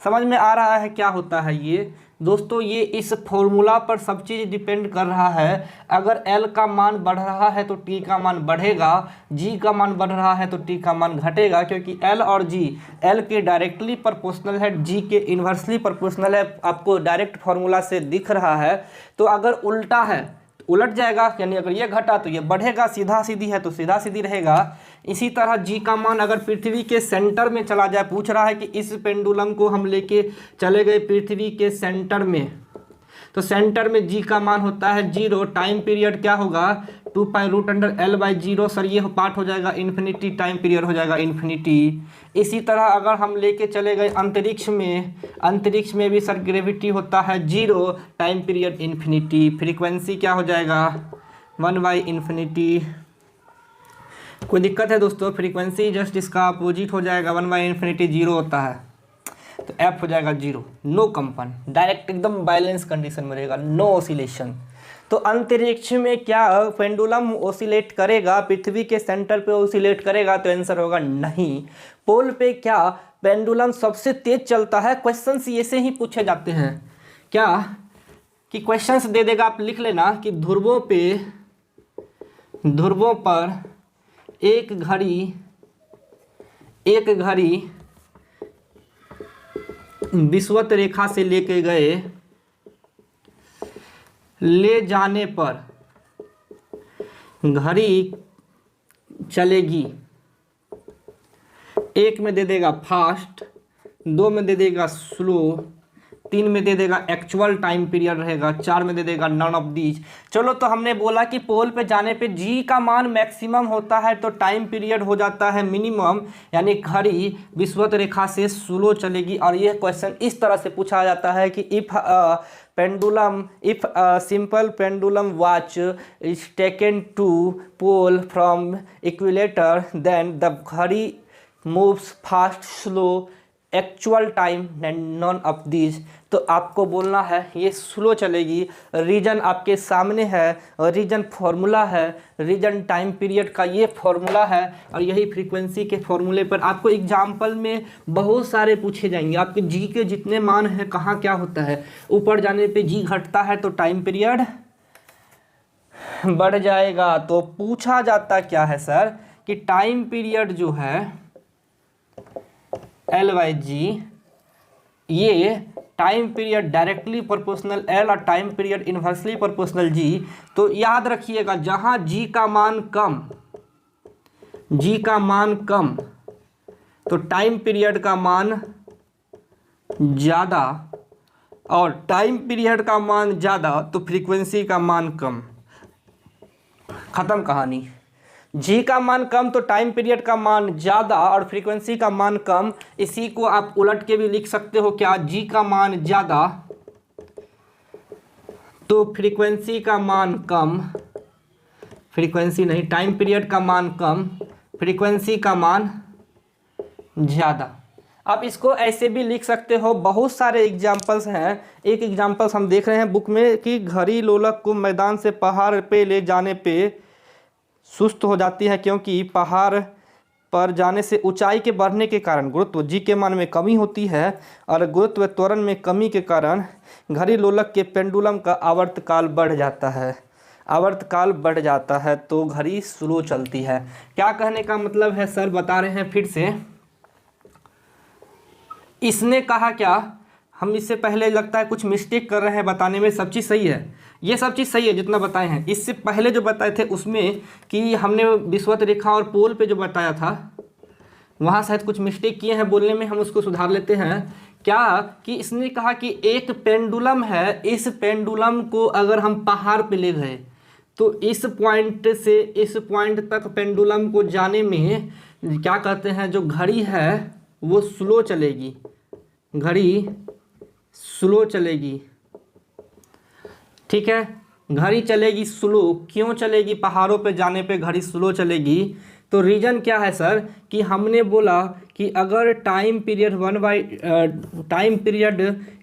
समझ में आ रहा है क्या होता है ये दोस्तों। ये इस फॉर्मूला पर सब चीज़ डिपेंड कर रहा है। अगर L का मान बढ़ रहा है तो T का मान बढ़ेगा, G का मान बढ़ रहा है तो T का मान घटेगा, क्योंकि L और G, L के डायरेक्टली प्रोपोर्शनल है, G के इन्वर्सली प्रोपोर्शनल है। आपको डायरेक्ट फार्मूला से दिख रहा है। तो अगर उल्टा है तो उलट जाएगा, यानी अगर ये घटा तो ये बढ़ेगा, सीधा सीधी है तो सीधा सीधी रहेगा। इसी तरह जी का मान अगर पृथ्वी के सेंटर में चला जाए, पूछ रहा है कि इस पेंडुलम को हम लेके चले गए पृथ्वी के सेंटर में, तो सेंटर में जी का मान होता है 0, टाइम पीरियड क्या होगा, 2π√L/0 सर ये पार्ट हो जाएगा इन्फिनिटी, टाइम पीरियड हो जाएगा इन्फिनिटी। इसी तरह अगर हम लेके चले गए अंतरिक्ष में भी सर ग्रेविटी होता है 0, टाइम पीरियड इन्फिनिटी। फ्रीक्वेंसी क्या हो जाएगा 1/∞। कोई दिक्कत है दोस्तों? फ्रीक्वेंसी जस्ट इसका अपोजिट हो जाएगा, 1/∞, 0 होता है तो एफ हो जाएगा 0, नो कंपन, डायरेक्ट एकदम बैलेंस कंडीशन में रहेगा, नो ऑसिलेशन। तो अंतरिक्ष में क्या पेंडुलम ऑसिलेट करेगा? पृथ्वी के सेंटर पे ऑसिलेट करेगा? तो आंसर होगा नहीं। पोल पे क्या पेंडुलम सबसे तेज चलता है? क्वेश्चंस ऐसे ही पूछे जाते हैं क्या कि क्वेश्चंस दे देगा, आप लिख लेना कि ध्रुवों पर एक घड़ी विषुवत रेखा से ले जाने पर घड़ी चलेगी, 1 में दे देगा फास्ट, 2 में दे देगा स्लो, 3 में दे देगा एक्चुअल टाइम पीरियड रहेगा, 4 में दे देगा नन ऑफ दीज। चलो तो हमने बोला कि पोल पे जाने पे जी का मान मैक्सिमम होता है तो टाइम पीरियड हो जाता है मिनिमम, यानी घड़ी विषुवत रेखा से स्लो चलेगी। और यह क्वेश्चन इस तरह से पूछा जाता है कि if simple pendulum watch is taken to pole from equator then the घड़ी moves fast, slow, actual time and none of these. तो आपको बोलना है ये स्लो चलेगी, रीजन आपके सामने है, रीजन फॉर्मूला है, रीजन टाइम पीरियड का ये फॉर्मूला है, और यही फ्रीक्वेंसी के फॉर्मूले पर आपको एग्जाम्पल में बहुत सारे पूछे जाएंगे। आपके जी के जितने मान हैं कहाँ क्या होता है, ऊपर जाने पे जी घटता है तो टाइम पीरियड बढ़ जाएगा। तो पूछा जाता क्या है सर कि टाइम पीरियड जो है L/G, ये time period directly proportional L और time period inversely proportional G। तो याद रखिएगा जहाँ G का मान कम तो टाइम पीरियड का मान ज़्यादा, और टाइम पीरियड का मान ज़्यादा तो फ्रीक्वेंसी का मान कम। ख़त्म कहानी। जी का मान कम तो टाइम पीरियड का मान ज़्यादा और फ्रीक्वेंसी का मान कम। इसी को आप उलट के भी लिख सकते हो क्या, जी का मान ज़्यादा तो फ्रीक्वेंसी का मान कम, फ्रीक्वेंसी नहीं टाइम पीरियड का मान कम, फ्रीक्वेंसी का मान ज़्यादा। आप इसको ऐसे भी लिख सकते हो, बहुत सारे एग्जाम्पल्स हैं। एक एग्जाम्पल्स हम देख रहे हैं बुक में कि घड़ी लोलक को मैदान से पहाड़ पे ले जाने पे सुस्त हो जाती है, क्योंकि पहाड़ पर जाने से ऊंचाई के बढ़ने के कारण गुरुत्व जी के मान में कमी होती है, और गुरुत्व त्वरण में कमी के कारण घड़ी लोलक के पेंडुलम का आवर्तकाल बढ़ जाता है, तो घड़ी स्लो चलती है। क्या कहने का मतलब है सर, बता रहे हैं फिर से। इसने कहा क्या, हम इससे पहले लगता है कुछ मिस्टेक कर रहे हैं बताने में। सब चीज़ सही है, ये सब चीज़ सही है जितना बताए हैं। इससे पहले जो बताए थे उसमें कि हमने विषुवत रेखा और पोल पे जो बताया था वहाँ शायद कुछ मिस्टेक किए हैं बोलने में, हम उसको सुधार लेते हैं। क्या कि इसने कहा कि एक पेंडुलम है, इस पेंडुलम को अगर हम पहाड़ पे ले गए तो इस पॉइंट से इस पॉइंट तक पेंडुलम को जाने में क्या कहते हैं, जो घड़ी है वो स्लो चलेगी, घड़ी स्लो चलेगी। ठीक है, घड़ी चलेगी स्लो। क्यों चलेगी? पहाड़ों पे जाने पे घड़ी स्लो चलेगी। तो रीज़न क्या है सर कि हमने बोला कि अगर time period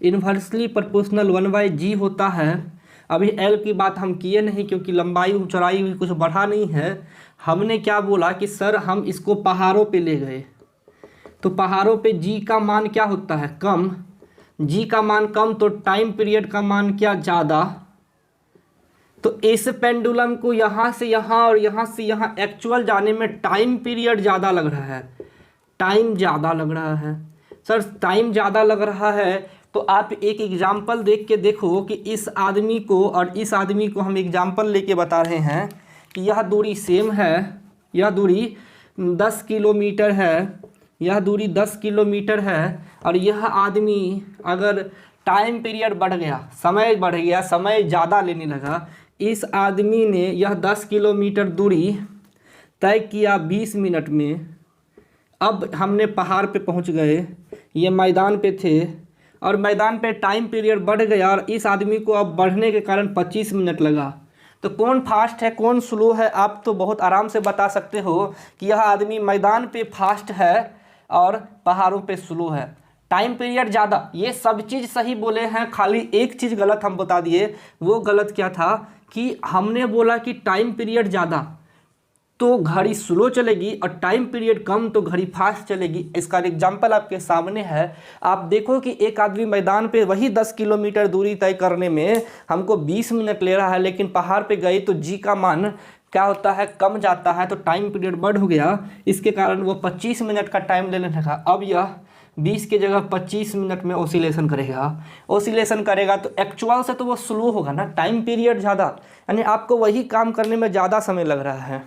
inversely proportional 1/G होता है। अभी L की बात हम किए नहीं क्योंकि लंबाई चौड़ाई भी कुछ बढ़ा नहीं है। हमने क्या बोला कि सर हम इसको पहाड़ों पे ले गए तो पहाड़ों पे G का मान क्या होता है, कम। G का मान कम तो टाइम पीरियड का मान क्या, ज़्यादा। तो इस पेंडुलम को यहाँ से यहाँ और यहाँ से यहाँ एक्चुअल जाने में टाइम पीरियड ज़्यादा लग रहा है, टाइम ज़्यादा लग रहा है। सर टाइम ज़्यादा लग रहा है तो आप एक एग्जाम्पल देख के देखो कि इस आदमी को और इस आदमी को हम एग्जाम्पल लेके बता रहे हैं कि यह दूरी सेम है, यह दूरी 10 किलोमीटर है, यह दूरी 10 किलोमीटर है, और यह आदमी अगर टाइम पीरियड बढ़ गया, समय बढ़ गया, समय ज़्यादा लेने लगा, इस आदमी ने यह 10 किलोमीटर दूरी तय किया 20 मिनट में। अब हमने पहाड़ पे पहुंच गए, ये मैदान पे थे और मैदान पे टाइम पीरियड बढ़ गया और इस आदमी को अब बढ़ने के कारण 25 मिनट लगा। तो कौन फास्ट है कौन स्लो है, आप तो बहुत आराम से बता सकते हो कि यह आदमी मैदान पे फास्ट है और पहाड़ों पे स्लो है। टाइम पीरियड ज़्यादा, ये सब चीज़ सही बोले हैं, खाली एक चीज़ गलत हम बता दिए। वो गलत क्या था कि हमने बोला कि टाइम पीरियड ज़्यादा तो घड़ी स्लो चलेगी और टाइम पीरियड कम तो घड़ी फास्ट चलेगी। इसका एग्जाम्पल आपके सामने है। आप देखो कि एक आदमी मैदान पे वही 10 किलोमीटर दूरी तय करने में हमको 20 मिनट ले रहा है, लेकिन पहाड़ पे गए तो जी का मान क्या होता है, कम जाता है, तो टाइम पीरियड बढ़ हो गया। इसके कारण वो 25 मिनट का टाइम लेने लगा। अब यह 20 की जगह 25 मिनट में ओसिलेशन करेगा तो एक्चुअल से तो वो स्लो होगा ना, टाइम पीरियड ज़्यादा, यानी आपको वही काम करने में ज़्यादा समय लग रहा है।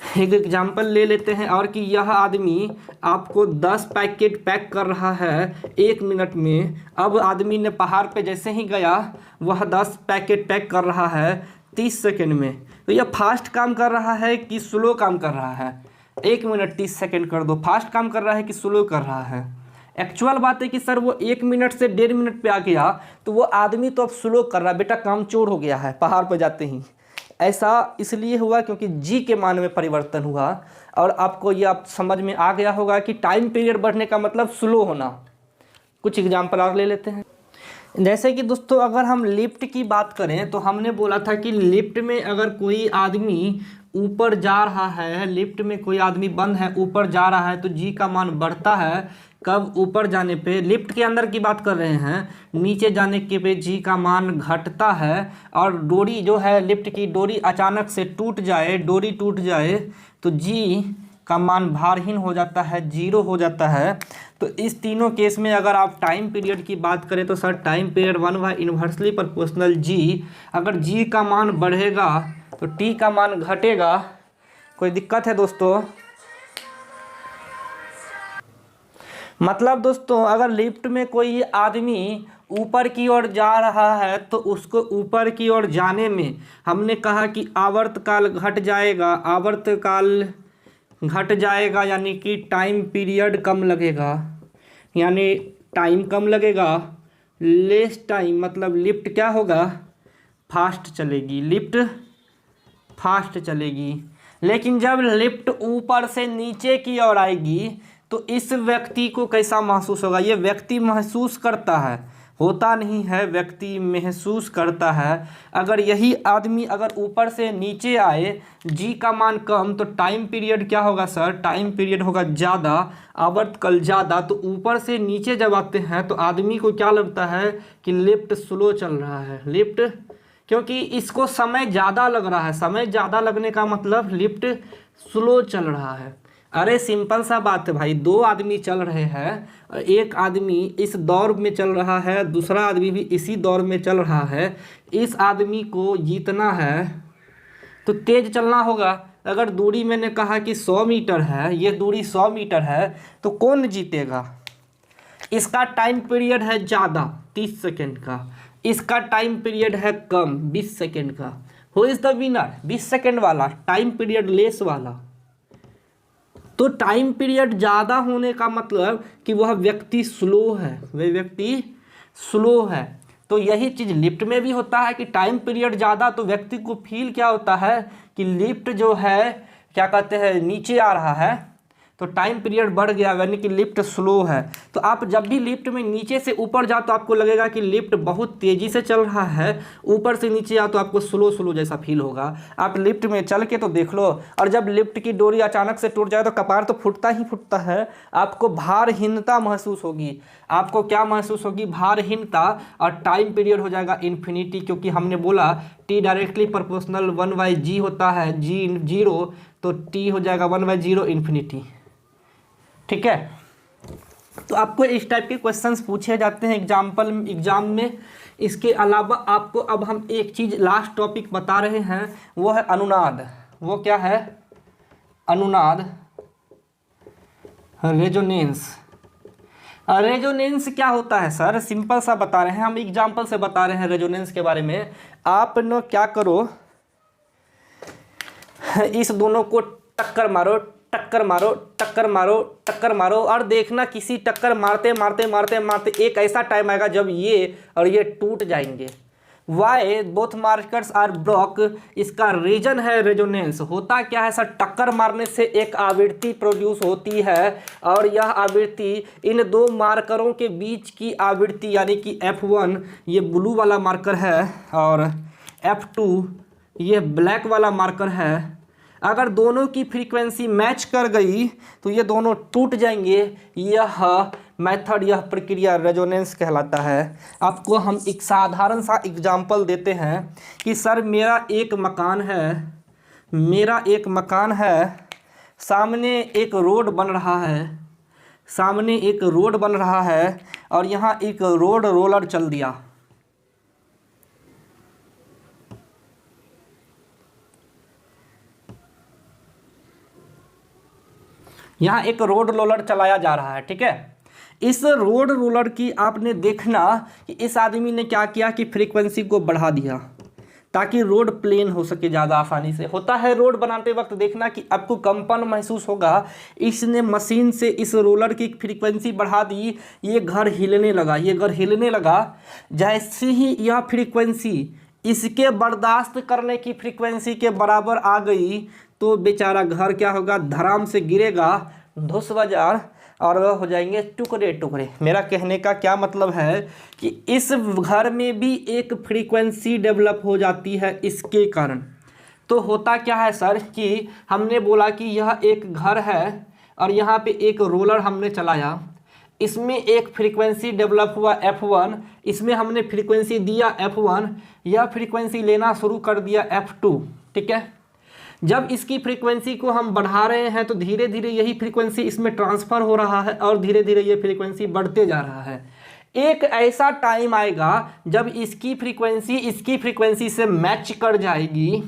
एक एग्जाम्पल ले लेते हैं और कि यह आदमी आपको 10 पैकेट पैक कर रहा है 1 मिनट में। अब आदमी ने पहाड़ पे जैसे ही गया वह 10 पैकेट पैक कर रहा है 30 सेकेंड में। तो यह फास्ट काम कर रहा है कि स्लो काम कर रहा है? 1 मिनट 30 सेकेंड कर दो, फास्ट काम कर रहा है कि स्लो कर रहा है? एक्चुअल बात है कि सर वो 1 मिनट से 1.5 मिनट पे आ गया तो वो आदमी तो अब स्लो कर रहा है, बेटा काम चोर हो गया है पहाड़ पर जाते ही। ऐसा इसलिए हुआ क्योंकि जी के मान में परिवर्तन हुआ। और आपको ये आप समझ में आ गया होगा कि टाइम पीरियड बढ़ने का मतलब स्लो होना। कुछ एग्जाम्पल और ले लेते हैं। जैसे कि दोस्तों अगर हम लिफ्ट की बात करें तो हमने बोला था कि लिफ्ट में अगर कोई आदमी ऊपर जा रहा है, लिफ्ट में कोई आदमी बंद है ऊपर जा रहा है तो जी का मान बढ़ता है। कब? ऊपर जाने पे। लिफ्ट के अंदर की बात कर रहे हैं, नीचे जाने के पे जी का मान घटता है। और डोरी जो है लिफ्ट की डोरी अचानक से टूट जाए तो जी का मान भारहीन हो जाता है, 0 हो जाता है। तो इस तीनों केस में अगर आप टाइम पीरियड की बात करें तो sir time period 1 inversely proportional जी। अगर जी का मान बढ़ेगा तो टी का मान घटेगा। कोई दिक्कत है दोस्तों? मतलब दोस्तों अगर लिफ्ट में कोई आदमी ऊपर की ओर जा रहा है तो उसको ऊपर की ओर जाने में हमने कहा कि आवर्तकाल घट जाएगा, यानी कि टाइम पीरियड कम लगेगा, यानी टाइम कम लगेगा। लेस टाइम मतलब लिफ्ट क्या होगा? फास्ट चलेगी। लेकिन जब लिफ्ट ऊपर से नीचे की ओर आएगी तो इस व्यक्ति को कैसा महसूस होगा? ये व्यक्ति महसूस करता है, होता नहीं है, व्यक्ति महसूस करता है। अगर यही आदमी अगर ऊपर से नीचे आए, जी का मान कम, तो टाइम पीरियड क्या होगा सर? टाइम पीरियड होगा ज़्यादा, आवर्तकाल ज़्यादा। तो ऊपर से नीचे जब आते हैं तो आदमी को क्या लगता है कि लिफ्ट स्लो चल रहा है, क्योंकि इसको समय ज़्यादा लग रहा है। समय ज़्यादा लगने का मतलब लिफ्ट स्लो चल रहा है। अरे सिंपल सा बात है भाई, 2 आदमी चल रहे हैं, एक आदमी इस दौर में चल रहा है, दूसरा आदमी भी इसी दौर में चल रहा है। इस आदमी को जीतना है तो तेज़ चलना होगा। अगर दूरी मैंने कहा कि 100 मीटर है, ये दूरी 100 मीटर है, तो कौन जीतेगा? इसका टाइम पीरियड है ज़्यादा 30 सेकेंड का, इसका टाइम पीरियड है कम 20 सेकेंड का। Who is the winner? 20 second वाला, टाइम पीरियड लेस वाला। तो टाइम पीरियड ज़्यादा होने का मतलब कि वह व्यक्ति स्लो है, तो यही चीज़ लिफ्ट में भी होता है कि टाइम पीरियड ज़्यादा तो व्यक्ति को फील क्या होता है कि लिफ्ट जो है क्या कहते हैं नीचे आ रहा है, तो टाइम पीरियड बढ़ गया, यानी कि लिफ्ट स्लो है। तो आप जब भी लिफ्ट में नीचे से ऊपर जाओ तो आपको लगेगा कि लिफ्ट बहुत तेज़ी से चल रहा है, ऊपर से नीचे आओ तो आपको स्लो जैसा फील होगा। आप लिफ्ट में चल के तो देख लो, और जब लिफ्ट की डोरी अचानक से टूट जाए तो कपार तो फूटता है, आपको भारहीनता महसूस होगी। आपको क्या महसूस होगी? भारहीनता। और टाइम पीरियड हो जाएगा इन्फिनिटी, क्योंकि हमने बोला टी डायरेक्टली प्रोपोर्शनल 1/g होता है, जी 0, तो टी हो जाएगा 1/0 इन्फिनिटी। ठीक है, तो आपको इस टाइप के क्वेश्चंस पूछे जाते हैं एग्जाम में। इसके अलावा आपको अब हम एक चीज़ लास्ट टॉपिक बता रहे हैं, वो है अनुनाद। वो क्या है? अनुनाद, रेजोनेंस। रेजोनेंस क्या होता है सर? सिंपल सा बता रहे हैं, हम एग्जाम्पल से बता रहे हैं रेजोनेंस के बारे में। आप न क्या करो, इस दोनों को टक्कर मारो, टक्कर मारो, टक्कर मारो, टक्कर मारो, और देखना किसी टक्कर मारते मारते मारते मारते एक ऐसा टाइम आएगा जब ये और ये टूट जाएंगे। Why both markers are block, इसका रीजन है रेजोनेंस। होता क्या है सर? टक्कर मारने से एक आवृत्ति प्रोड्यूस होती है, और यह आवृत्ति इन दो मार्करों के बीच की आवृत्ति, यानी कि F1 ये ब्लू वाला मार्कर है और F2 ये ब्लैक वाला मार्कर है। अगर दोनों की फ्रीक्वेंसी मैच कर गई तो ये दोनों टूट जाएंगे। यह मेथड, यह प्रक्रिया रेजोनेंस कहलाता है। आपको हम एक साधारण सा एग्जांपल देते हैं कि सर मेरा एक मकान है, सामने एक रोड बन रहा है, सामने एक रोड बन रहा है, और यहाँ एक रोड रोलर चल दिया। यहाँ एक रोड रोलर चलाया जा रहा है, ठीक है। इस रोड रोलर की आपने देखना कि इस आदमी ने क्या किया कि फ्रीक्वेंसी को बढ़ा दिया ताकि रोड प्लेन हो सके ज़्यादा आसानी से। होता है रोड बनाते वक्त देखना कि आपको कंपन महसूस होगा। इसने मशीन से इस रोलर की फ्रीक्वेंसी बढ़ा दी, ये घर हिलने लगा, ये घर हिलने लगा। जैसे ही यह फ्रीक्वेंसी इसके बर्दाश्त करने की फ्रीक्वेंसी के बराबर आ गई तो बेचारा घर क्या होगा? धड़ाम से गिरेगा, धुस बाजार, और वह हो जाएंगे टुकड़े टुकड़े। मेरा कहने का क्या मतलब है कि इस घर में भी एक फ्रीक्वेंसी डेवलप हो जाती है इसके कारण। तो होता क्या है सर कि हमने बोला कि यह एक घर है और यहाँ पे एक रोलर हमने चलाया, इसमें एक फ्रीक्वेंसी डेवलप हुआ F1, इसमें हमने फ्रीक्वेंसी दिया F1, यह फ्रीक्वेंसी लेना शुरू कर दिया F2, ठीक है। जब इसकी फ्रीक्वेंसी को हम बढ़ा रहे हैं तो धीरे धीरे यही फ्रीक्वेंसी इसमें ट्रांसफ़र हो रहा है और धीरे धीरे ये फ्रीक्वेंसी बढ़ते जा रहा है। एक ऐसा टाइम आएगा जब इसकी फ्रीक्वेंसी से मैच कर जाएगी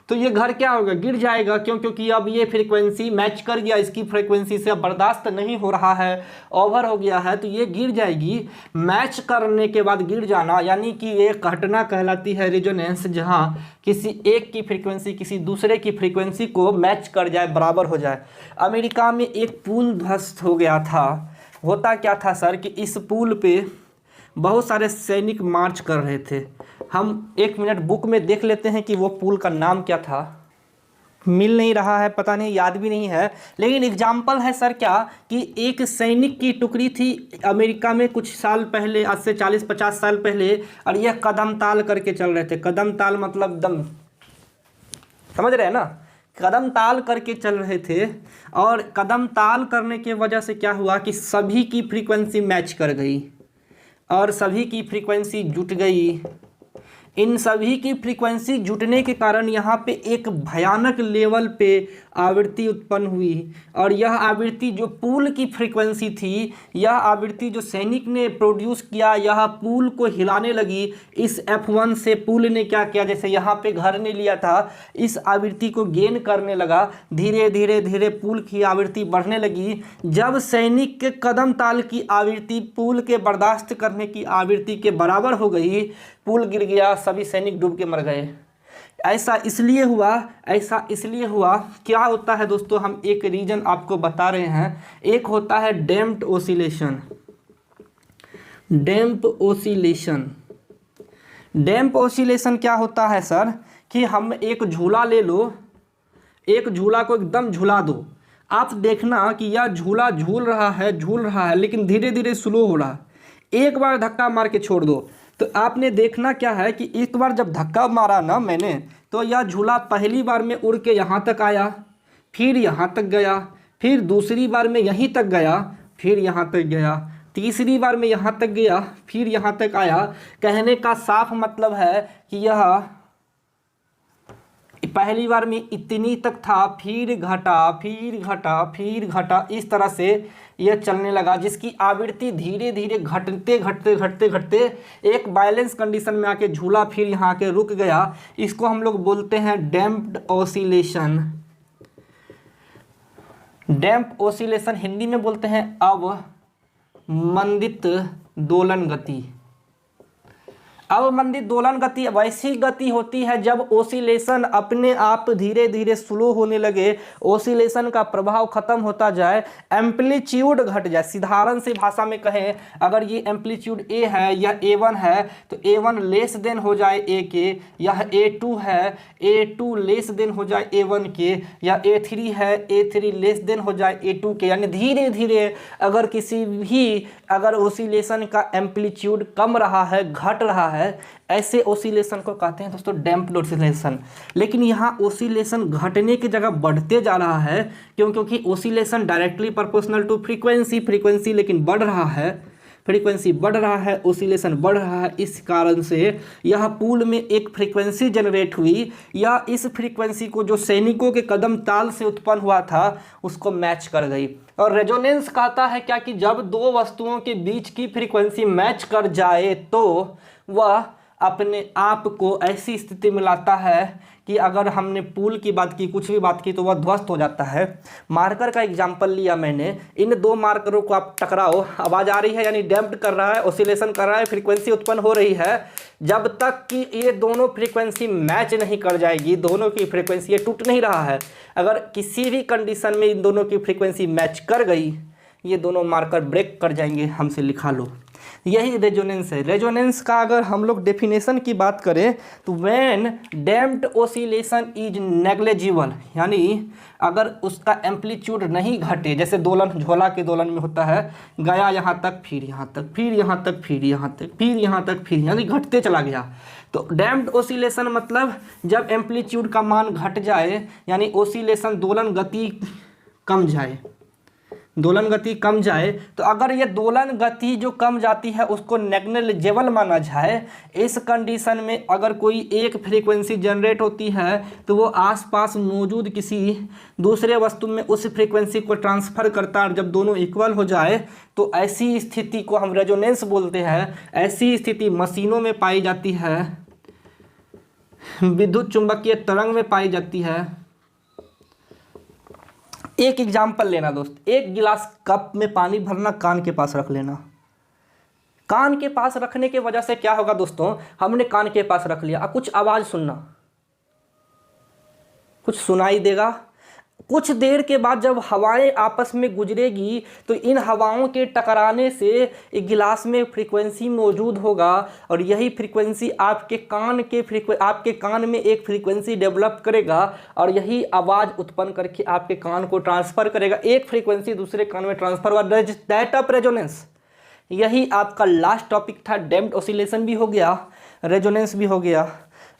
तो ये घर क्या होगा? गिर जाएगा। क्यों? क्योंकि अब ये फ्रीक्वेंसी मैच कर गया, इसकी फ्रीक्वेंसी से अब बर्दाश्त नहीं हो रहा है, ओवर हो गया है, तो ये गिर जाएगी। मैच करने के बाद गिर जाना यानी कि ये घटना कहलाती है रेजोनेंस, जहाँ किसी एक की फ्रीक्वेंसी किसी दूसरे की फ्रीक्वेंसी को मैच कर जाए, बराबर हो जाए। अमेरिका में एक पुल ध्वस्त हो गया था। होता क्या था सर कि इस पुल पे बहुत सारे सैनिक मार्च कर रहे थे। हम 1 मिनट बुक में देख लेते हैं कि वो पुल का नाम क्या था। मिल नहीं रहा है, पता नहीं, याद भी नहीं है, लेकिन एग्जाम्पल है सर क्या कि एक सैनिक की टुकड़ी थी अमेरिका में कुछ साल पहले, आज से 40-50 साल पहले, और यह कदम ताल करके चल रहे थे। कदम ताल मतलब दम, समझ रहे हैं ना? कदम ताल करके चल रहे थे, और कदम ताल करने के वजह से क्या हुआ कि सभी की फ्रीक्वेंसी मैच कर गई और सभी की फ्रीक्वेंसी जुट गई। इन सभी की फ्रीक्वेंसी जुटने के कारण यहाँ पे एक भयानक लेवल पे आवृत्ति उत्पन्न हुई, और यह आवृत्ति जो पुल की फ्रीक्वेंसी थी, यह आवृत्ति जो सैनिक ने प्रोड्यूस किया, यह पुल को हिलाने लगी। इस F1 से पुल ने क्या किया, जैसे यहाँ पे घर ने लिया था, इस आवृत्ति को गेन करने लगा। धीरे धीरे धीरे पुल की आवृत्ति बढ़ने लगी। जब सैनिक के कदम ताल की आवृत्ति पुल के बर्दाश्त करने की आवृत्ति के बराबर हो गई, पुल गिर गया, सभी सैनिक डूब के मर गए। ऐसा इसलिए हुआ। क्या होता है दोस्तों, हम एक रीजन आपको बता रहे हैं। एक होता है डैम्प्ड ओसिलेशन। डैम्प ओसिलेशन क्या होता है सर कि हम एक झूला ले लो, एक झूला को एकदम झूला दो, आप देखना कि यह झूला झूल रहा है लेकिन धीरे धीरे स्लो हो रहा है। एक बार धक्का मार के छोड़ दो तो आपने देखना क्या है कि एक बार जब धक्का मारा ना मैंने, तो यह झूला पहली बार में उड़ के यहाँ तक आया, फिर यहाँ तक गया, फिर दूसरी बार में यहीं तक गया, फिर यहाँ तक गया, तीसरी बार में यहाँ तक गया, फिर यहाँ तक आया। कहने का साफ मतलब है कि यह पहली बार में इतनी तक था, फिर घटा, इस तरह से यह चलने लगा, जिसकी आवृत्ति धीरे धीरे घटते एक बैलेंस कंडीशन में आके झूला फिर यहाँ आके रुक गया। इसको हम लोग बोलते हैं डैम्प्ड ओसिलेशन। डैम्प ओसिलेशन हिंदी में बोलते हैं मंदित दोलन गति। अवमंदित दोलन गति वैसी गति होती है जब ओसिलेशन अपने आप धीरे धीरे स्लो होने लगे, ओसिलेशन का प्रभाव खत्म होता जाए, एम्पलीट्यूड घट जाए। साधारण सी भाषा में कहें, अगर ये एम्पलीट्यूड ए है, यह A1 है, तो A1 लेस देन हो जाए A के, यह A2 है, A2 लेस देन हो जाए A1 के, या A3 है, A3 लेस देन हो जाए A2 के। यानी धीरे धीरे अगर किसी भी अगर ओसिलेशन का एम्पलीट्यूड कम रहा है, घट रहा है, ऐसे ओसिलेशन को कहते हैं दोस्तों डैम्प्ड ओसिलेशन। लेकिन यहाँ ओसिलेशन घटने की जगह बढ़ते जा रहा है, क्योंकि oscillation directly proportional to frequency लेकिन बढ़ रहा है, फ्रीक्वेंसी बढ़ रहा है, ओसिलेशन बढ़ रहा है। इस कारण से यह पूल में एक फ्रीक्वेंसी जनरेट हुई, या इस फ्रीक्वेंसी को जो सैनिकों के कदम ताल से उत्पन्न हुआ था उसको मैच कर गई। और रेजोनेंस कहता है क्या कि जब दो वस्तुओं के बीच की फ्रीक्वेंसी मैच कर जाए तो वह अपने आप को ऐसी स्थिति में लाता है कि अगर हमने पुल की बात की, कुछ भी बात की, तो वह ध्वस्त हो जाता है। मार्कर का एग्जांपल लिया मैंने, इन दो मार्करों को आप टकराओ, आवाज़ आ रही है यानी डैम्प्ड कर रहा है, ओसिलेशन कर रहा है, फ्रीक्वेंसी उत्पन्न हो रही है। जब तक कि ये दोनों फ्रीक्वेंसी मैच नहीं कर जाएगी, दोनों की फ्रीक्वेंसी, ये टूट नहीं रहा है, अगर किसी भी कंडीशन में इन दोनों की फ्रीक्वेंसी मैच कर गई, ये दोनों मार्कर ब्रेक कर जाएंगे। हमसे लिखा लो, यही रेजोनेंस है। रेजोनेंस का अगर हम लोग डेफिनेशन की बात करें तो when damped oscillation is negligible, यानी अगर उसका एम्पलीट्यूड नहीं घटे, जैसे दोलन झोला के दोलन में होता है, गया यहाँ तक, फिर यहाँ तक, फिर यहाँ तक, फिर यहाँ तक, फिर यहाँ तक, फिर यानी घटते चला गया। तो डैम्प्ड ओसिलेशन मतलब जब एम्पलीट्यूड का मान घट जाए, यानी ओसिलेशन दोलन गति कम जाए, दोलन गति कम जाए। तो अगर ये दोलन गति जो कम जाती है उसको नेग्लिजिबल माना जाए, इस कंडीशन में अगर कोई एक फ्रीक्वेंसी जनरेट होती है तो वो आसपास मौजूद किसी दूसरे वस्तु में उस फ्रीक्वेंसी को ट्रांसफ़र करता है। जब दोनों इक्वल हो जाए तो ऐसी स्थिति को हम रेजोनेंस बोलते हैं। ऐसी स्थिति मशीनों में पाई जाती है, विद्युत चुंबकीय तरंग में पाई जाती है। एक एग्जाम्पल लेना दोस्त, एक गिलास कप में पानी भरना, कान के पास रख लेना। कान के पास रखने की वजह से क्या होगा दोस्तों, हमने कान के पास रख लिया, अब कुछ आवाज़ सुनना, कुछ सुनाई देगा। कुछ देर के बाद जब हवाएं आपस में गुजरेगी तो इन हवाओं के टकराने से एक गिलास में फ्रीक्वेंसी मौजूद होगा, और यही फ्रीक्वेंसी आपके कान में एक फ्रीक्वेंसी डेवलप करेगा, और यही आवाज़ उत्पन्न करके आपके कान को ट्रांसफ़र करेगा। एक फ्रीक्वेंसी दूसरे कान में ट्रांसफ़र हुआ, दैट ऑफ रेजोनेंस। यही आपका लास्ट टॉपिक था। डैम्प्ड ओसिलेशन भी हो गया, रेजोनेंस भी हो गया।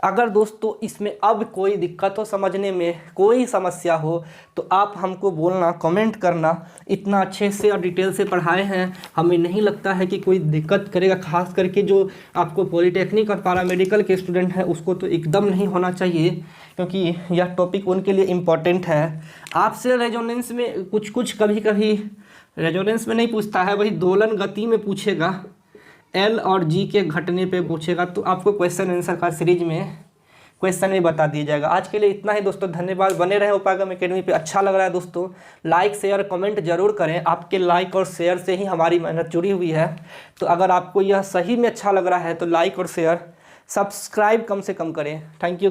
अगर दोस्तों इसमें अब कोई दिक्कत हो, समझने में कोई समस्या हो, तो आप हमको बोलना, कमेंट करना। इतना अच्छे से और डिटेल से पढ़ाए हैं, हमें नहीं लगता है कि कोई दिक्कत करेगा। खास करके जो आपको पॉलीटेक्निक और पैरामेडिकल के स्टूडेंट हैं उसको तो एकदम नहीं होना चाहिए, क्योंकि यह टॉपिक उनके लिए इम्पॉर्टेंट है। आपसे रेजोनेंस में कुछ कभी कभी रेजोनेंस में नहीं पूछता है, वही दोलन गति में पूछेगा, एल और जी के घटने पे पूछेगा, तो आपको क्वेश्चन आंसर का सीरीज में क्वेश्चन भी बता दिया जाएगा। आज के लिए इतना ही दोस्तों, धन्यवाद। बने रहे उपागम एकेडमी पे। अच्छा लग रहा है दोस्तों, लाइक शेयर कमेंट जरूर करें। आपके लाइक और शेयर से ही हमारी मेहनत जुड़ी हुई है। तो अगर आपको यह सही में अच्छा लग रहा है तो लाइक और शेयर, सब्सक्राइब कम से कम करें। Thank you.